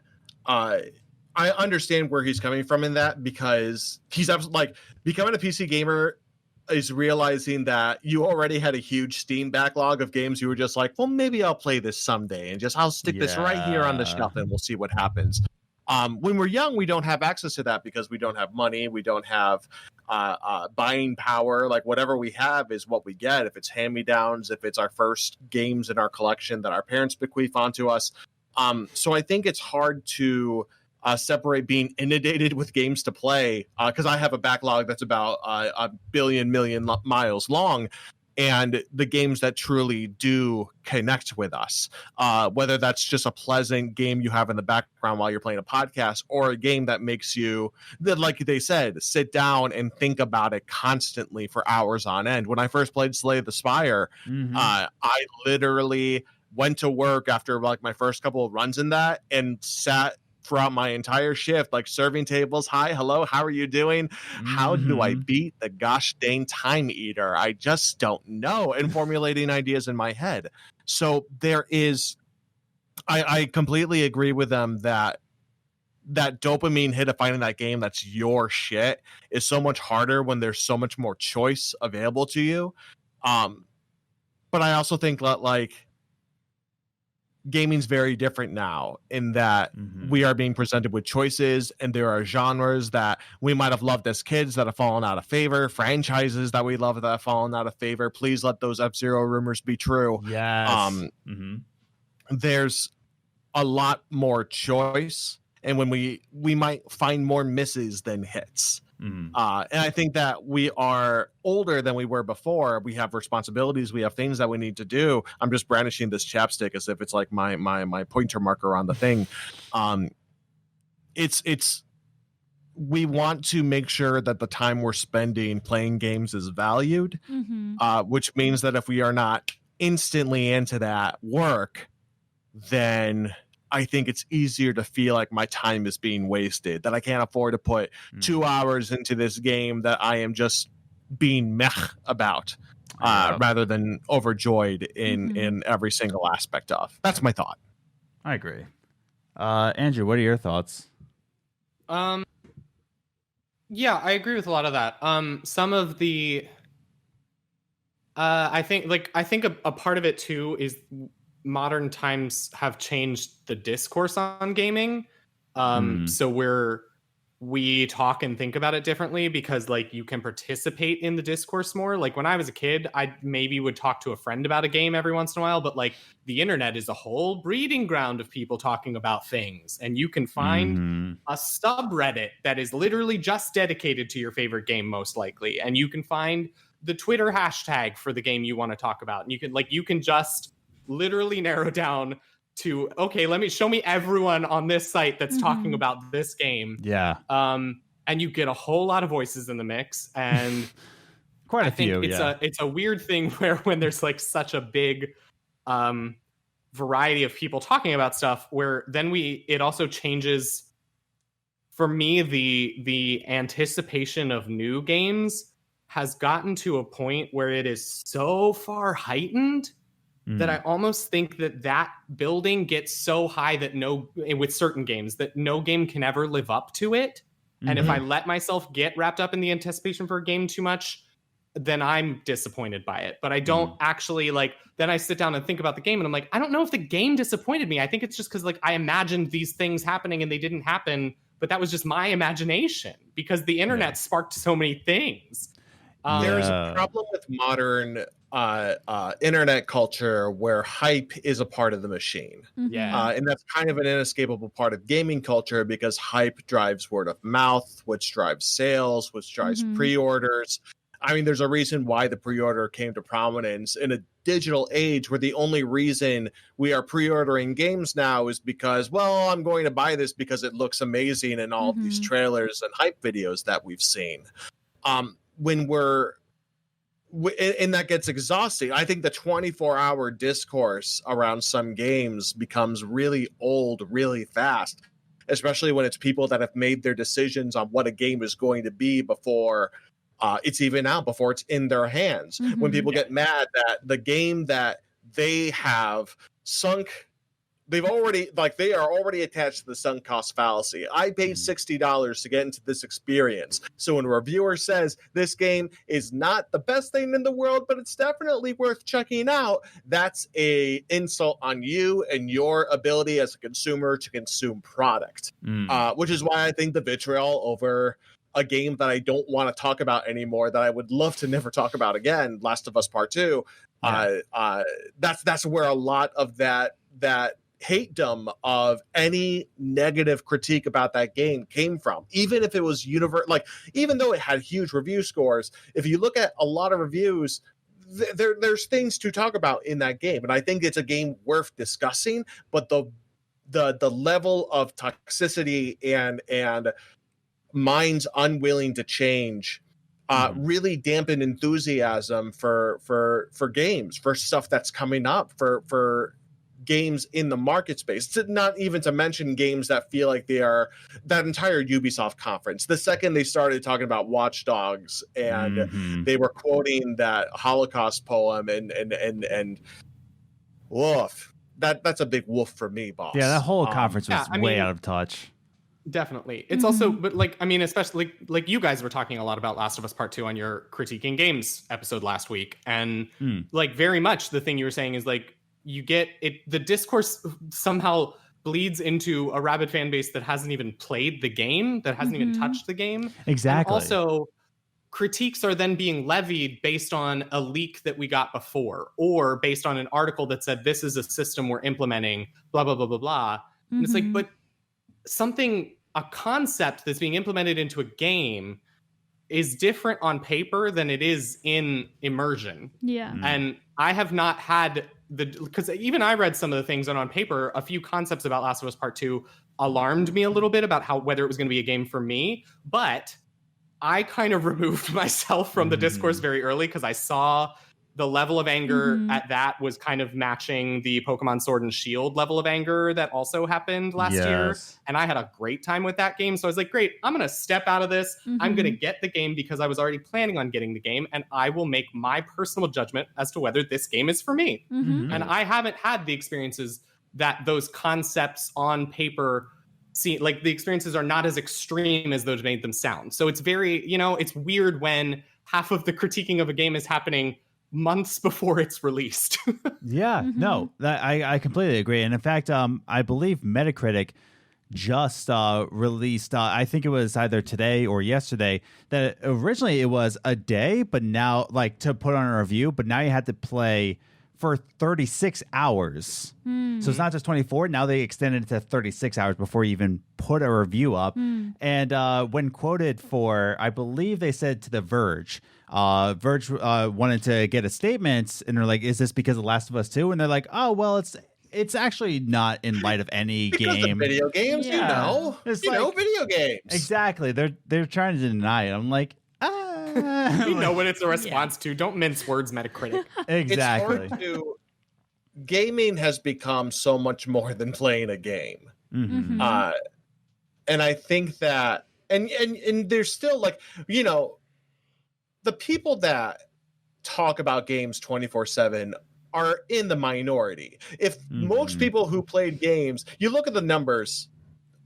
I understand where he's coming from in that, because he's absolutely like becoming a PC gamer is realizing that you already had a huge Steam backlog of games. You were just like, well, maybe I'll play this someday and I'll stick this right here on the shelf and we'll see what happens. When we're young, we don't have access to that because we don't have money. We don't have buying power. Like whatever we have is what we get. If it's hand-me-downs, if it's our first games in our collection that our parents bequeath onto us. So I think it's hard to separate being inundated with games to play, because I have a backlog that's about a million miles long. And the games that truly do connect with us, whether that's just a pleasant game you have in the background while you're playing a podcast, or a game that makes you, like they said, sit down and think about it constantly for hours on end. When I first played Slay the Spire, I literally went to work after like my first couple of runs in that and sat throughout my entire shift, like serving tables. Hi, hello, how are you doing? How do I beat the gosh dang time eater? I just don't know. And formulating ideas in my head. So there is, I completely agree with them that dopamine hit of finding that game that's your shit is so much harder when there's so much more choice available to you. But I also think that like gaming's very different now in that we are being presented with choices, and there are genres that we might have loved as kids that have fallen out of favor, franchises that we love that have fallen out of favor. Please let those F-Zero rumors be true. Yes. There's a lot more choice, and when we might find more misses than hits. And I think that we are older than we were before. We have responsibilities. We have things that we need to do. I'm just brandishing this chapstick as if it's like my pointer marker on the thing. It's we want to make sure that the time we're spending playing games is valued, which means that if we are not instantly into that work, then I think it's easier to feel like my time is being wasted, that I can't afford to put 2 hours into this game that I am just being meh about, rather than overjoyed in every single aspect of. That's my thought. I agree. Andrew, what are your thoughts? Yeah, I agree with a lot of that. Some of the I think a part of it too is modern times have changed the discourse on gaming. So we're we talk and think about it differently because like you can participate in the discourse more. Like when I was a kid, I maybe would talk to a friend about a game every once in a while, but like the internet is a whole breeding ground of people talking about things, and you can find a subreddit that is literally just dedicated to your favorite game, most likely, and you can find the Twitter hashtag for the game you want to talk about, and you can just literally narrow down to, okay, show me everyone on this site that's talking about this game. Yeah. And you get a whole lot of voices in the mix, and quite a few. few. It's a weird thing where when there's like such a big variety of people talking about stuff, where then it also changes for me. The anticipation of new games has gotten to a point where it is so far heightened that I almost think that building gets so high that with certain games, that no game can ever live up to it. And if I let myself get wrapped up in the anticipation for a game too much, then I'm disappointed by it. But I don't actually then I sit down and think about the game and I'm like, I don't know if the game disappointed me. I think it's just because like I imagined these things happening and they didn't happen, but that was just my imagination because the internet sparked so many things. There's a problem with modern internet culture where hype is a part of the machine. And that's kind of an inescapable part of gaming culture because hype drives word of mouth, which drives sales, which drives pre-orders. I mean, there's a reason why the pre-order came to prominence in a digital age where the only reason we are pre-ordering games now is because, well, I'm going to buy this because it looks amazing in all of these trailers and hype videos that we've seen. And that gets exhausting. I think the 24-hour discourse around some games becomes really old really fast, especially when it's people that have made their decisions on what a game is going to be before it's even out, before it's in their hands. When people get mad that the game that they have sunk, they are already attached to the sunk cost fallacy. I paid $60 to get into this experience. So when a reviewer says this game is not the best thing in the world, but it's definitely worth checking out, that's a insult on you and your ability as a consumer to consume product. Which is why I think the vitriol over a game that I don't want to talk about anymore, that I would love to never talk about again, Last of Us Part 2, that's where a lot of that hatedom of any negative critique about that game came from. Even if it was even though it had huge review scores, if you look at a lot of reviews, there's things to talk about in that game, and I think it's a game worth discussing. But the level of toxicity and minds unwilling to change really dampened enthusiasm for games, for stuff that's coming up, for games in the market space, not even to mention games that feel like they are that entire Ubisoft conference. The second they started talking about Watch Dogs and they were quoting that Holocaust poem and woof, that's a big woof for me, boss. Yeah, that whole conference was way out of touch. Definitely. It's also, but especially like you guys were talking a lot about Last of Us Part 2 on your Critiquing Games episode last week. And very much the thing you were saying is like, you get it, the discourse somehow bleeds into a rabid fan base that hasn't even played the game, that hasn't even touched the game. Exactly. And also, critiques are then being levied based on a leak that we got before, or based on an article that said, this is a system we're implementing, blah, blah, blah, blah, blah. And it's like, but a concept that's being implemented into a game is different on paper than it is in immersion. Yeah. And I have not had because even I read some of the things, and on paper, a few concepts about Last of Us Part 2 alarmed me a little bit about whether it was going to be a game for me. But I kind of removed myself from the discourse very early because I saw the level of anger at that was kind of matching the Pokemon Sword and Shield level of anger that also happened last year. And I had a great time with that game. So I was like, great, I'm going to step out of this. I'm going to get the game because I was already planning on getting the game, and I will make my personal judgment as to whether this game is for me. And I haven't had the experiences that those concepts on paper see, like the experiences are not as extreme as those made them sound. So it's very, it's weird when half of the critiquing of a game is happening months before it's released. No, I completely agree. And in fact, I believe Metacritic just released, I think it was either today or yesterday, that originally it was a day, but now, like, to put on a review, but now you had to play for 36 hours. So it's not just 24. Now they extended it to 36 hours before you even put a review up. And when quoted for, I believe they said to The Verge, Verge wanted to get a statement, and they're like, is this because of Last of Us 2? And they're like, oh, well, it's actually not in light of any because game. of video games, Yeah. you know. It's You know, like- video games. Exactly. They're trying to deny it. I'm like, We know what it's a response to. Don't mince words, Metacritic. exactly. It's hard to. Gaming has become so much more than playing a game. Mhm. And I think that and there's still, like, you know, the people that talk about games 24/7 are in the minority. If most people who played games, you look at the numbers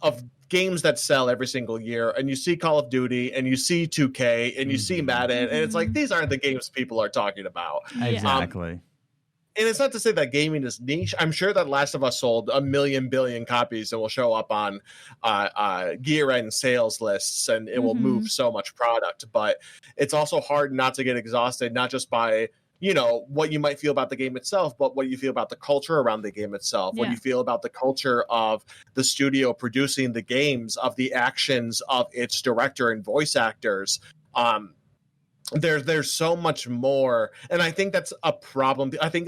of games that sell every single year, and you see Call of Duty, and you see 2K, and you see Madden, and it's like, these aren't the games people are talking about. Exactly. And it's not to say that gaming is niche. I'm sure that Last of Us sold 1 billion copies and will show up on year-end sales lists, and it will move so much product. But it's also hard not to get exhausted, not just by, you know, what you might feel about the game itself, but what you feel about the culture around the game itself, what you feel about the culture of the studio producing the games, of the actions of its director and voice actors. There's so much more, and I think that's a problem. I think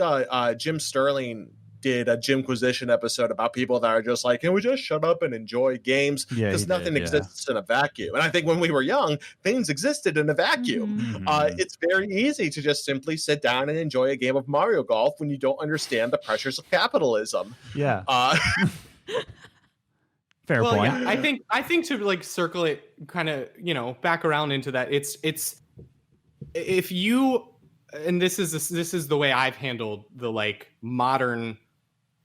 Jim Sterling did a Jimquisition episode about people that are just like, can we just shut up and enjoy games? Because nothing exists in a vacuum. And I think when we were young, things existed in a vacuum. It's very easy to just simply sit down and enjoy a game of Mario Golf when you don't understand the pressures of capitalism. Yeah. Fair Well, point. yeah, I think to like circle it kind of, you know, back around into that, it's if you, and this is the way I've handled the like modern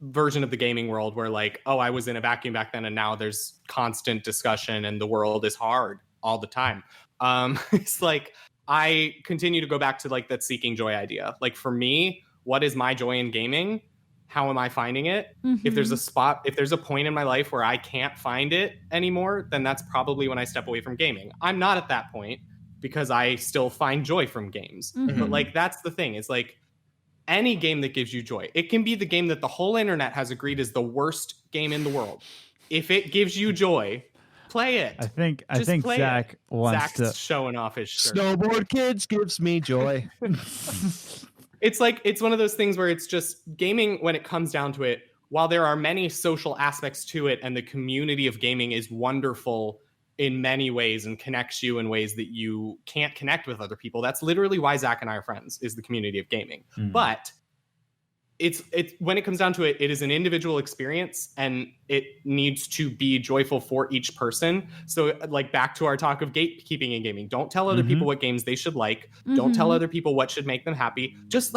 version of the gaming world, where like, oh, I was in a vacuum back then and now there's constant discussion and the world is hard all the time. It's like I continue to go back to like that seeking joy idea. Like for me, what is my joy in gaming? How am I finding it? If there's a point in my life where I can't find it anymore, then that's probably when I step away from gaming. I'm not at that point because I still find joy from games. But like, that's the thing. It's like any game that gives you joy. It can be the game that the whole internet has agreed is the worst game in the world. If it gives you joy, play it. I think play Zach it. wants Zach's to. showing off his shirt. Snowboard Kids gives me joy. It's like, it's one of those things where it's just gaming, when it comes down to it, while there are many social aspects to it and the community of gaming is wonderful in many ways and connects you in ways that you can't connect with other people. That's literally why Zach and I are friends, is the community of gaming. But it's when it comes down to it, it is an individual experience and it needs to be joyful for each person. So like back to our talk of gatekeeping in gaming, don't tell other people what games they should like. Don't tell other people what should make them happy. Just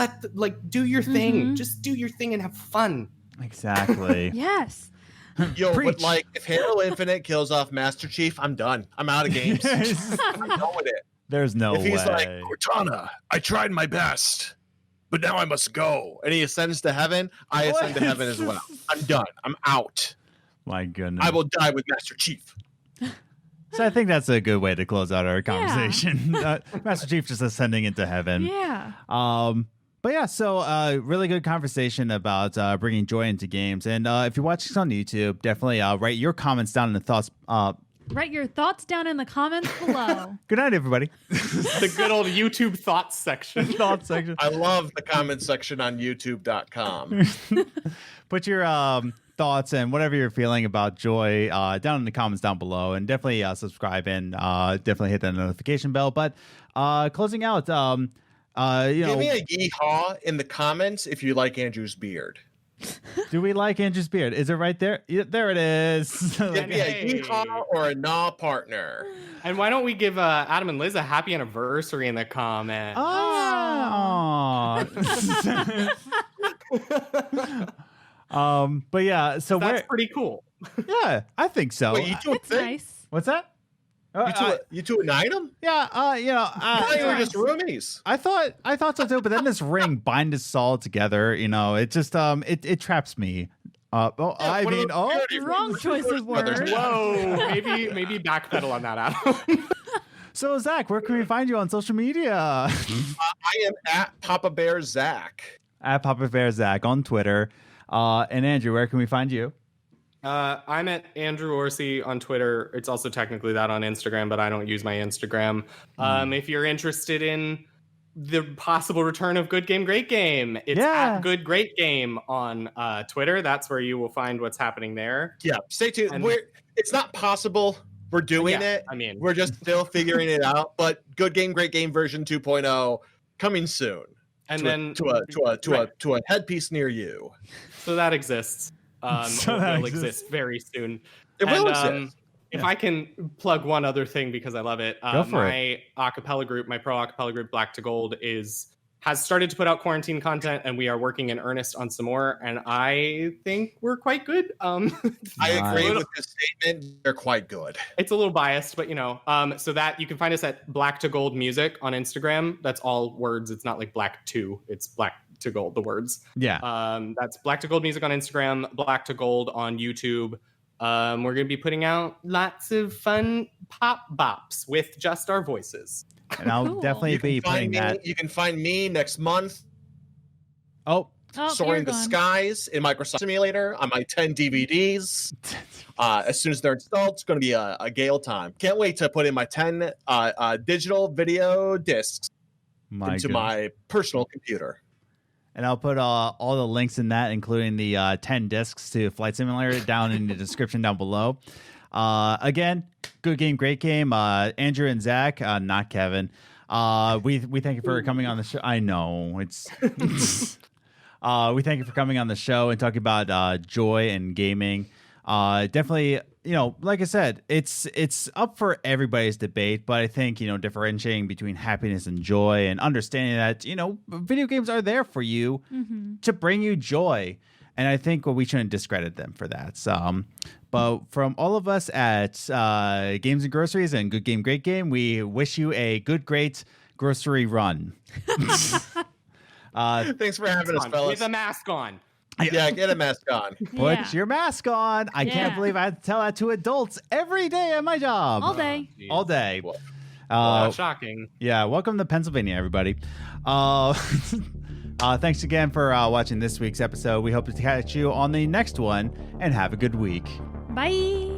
do your thing. Just do your thing and have fun. Exactly. Yes. Yo, Preach. but like, if Halo Infinite kills off Master Chief, I'm done. I'm out of games. I'm done with it. There's no If he's way. like, Cortana, I tried my best, but now I must go, and he ascends to heaven, I ascend to heaven as well. I'm done. I'm out. My goodness. I will die with Master Chief. So I think that's a good way to close out our conversation. Master Chief just ascending into heaven. Yeah. But yeah, so really good conversation about bringing joy into games. And if you're watching this on YouTube, definitely write your comments down in the thoughts. Write your thoughts down in the comments below. Good night, everybody. The good old YouTube thoughts section. Thoughts section. I love the comment section on youtube.com. Put your thoughts and whatever you're feeling about joy down in the comments down below. And definitely subscribe and definitely hit that notification bell. But closing out, Give me a yeehaw in the comments if you like Andrew's beard. do we like Andrew's beard? Is it right there? Yeah, there it is. Give me a yeehaw or a nah partner. And why don't we give Adam and Liz a happy anniversary in the comments? But yeah, so That's pretty cool. yeah, I think so. Wait, you two It's nice. What's that? You two ignite him? Yeah, I thought you were just roomies. I thought so too, but then this ring binds us all together. You know, it just it traps me. I one of mean, those parody Wrong choice of brothers. word. Whoa, maybe backpedal on that, Adam. So Zach, where can we find you on social media? I am at Papa Bear Zach. At Papa Bear Zach on Twitter. And Andrew, where can we find you? I'm at Andrew Orsi on Twitter. It's also technically that on Instagram, but I don't use my Instagram. If you're interested in the possible return of Good Game, Great Game, it's at Good Great Game on Twitter. That's where you will find what's happening there. Yeah, stay tuned. And- It's not possible. We're doing it. I mean, We're just still figuring it out. But Good Game, Great Game version 2.0 coming soon. and to then a headpiece near you. So that exists. So It that will exists. exist very soon. It will And, exist. If I can plug one other thing because I love it, Go for my acapella group, my pro acapella group, Black to Gold, has started to put out quarantine content, and we are working in earnest on some more. And I think we're quite good. I agree with this statement. They're quite good. It's a little biased, but so that you can find us at Black to Gold Music on Instagram. That's all words. It's not like Black to. It's Black to Gold. The words. Yeah. That's Black to Gold Music on Instagram. Black to Gold on YouTube. We're going to be putting out lots of fun pop bops with just our voices. And I'll definitely be putting that. You can find me next month Oh, soaring you're the gone. skies in Microsoft Simulator on my 10 DVDs. As soon as they're installed, it's going to be a gale time. Can't wait to put in my 10 digital video discs into my personal computer. And I'll put all the links in that, including the 10 discs to Flight Simulator, down in the description down below. Again, Good Game, Great Game. Andrew and Zach, not Kevin. We thank you for coming on the show. I know it's. We thank you for coming on the show and talking about joy and gaming. Definitely, like I said, it's up for everybody's debate, but I think, differentiating between happiness and joy and understanding that, video games are there for you to bring you joy. And I think we shouldn't discredit them for that. So, but from all of us at Games and Groceries and Good Game, Great Game, we wish you a good, great grocery run. Thanks for having us, fellas. With a mask on. Yeah, get a mask on. Put your mask on. I can't believe I have to tell that to adults every day at my job. All day. All day. Shocking. Yeah, welcome to Pennsylvania, everybody. Thanks again for watching this week's episode. We hope to catch you on the next one, and have a good week. Bye.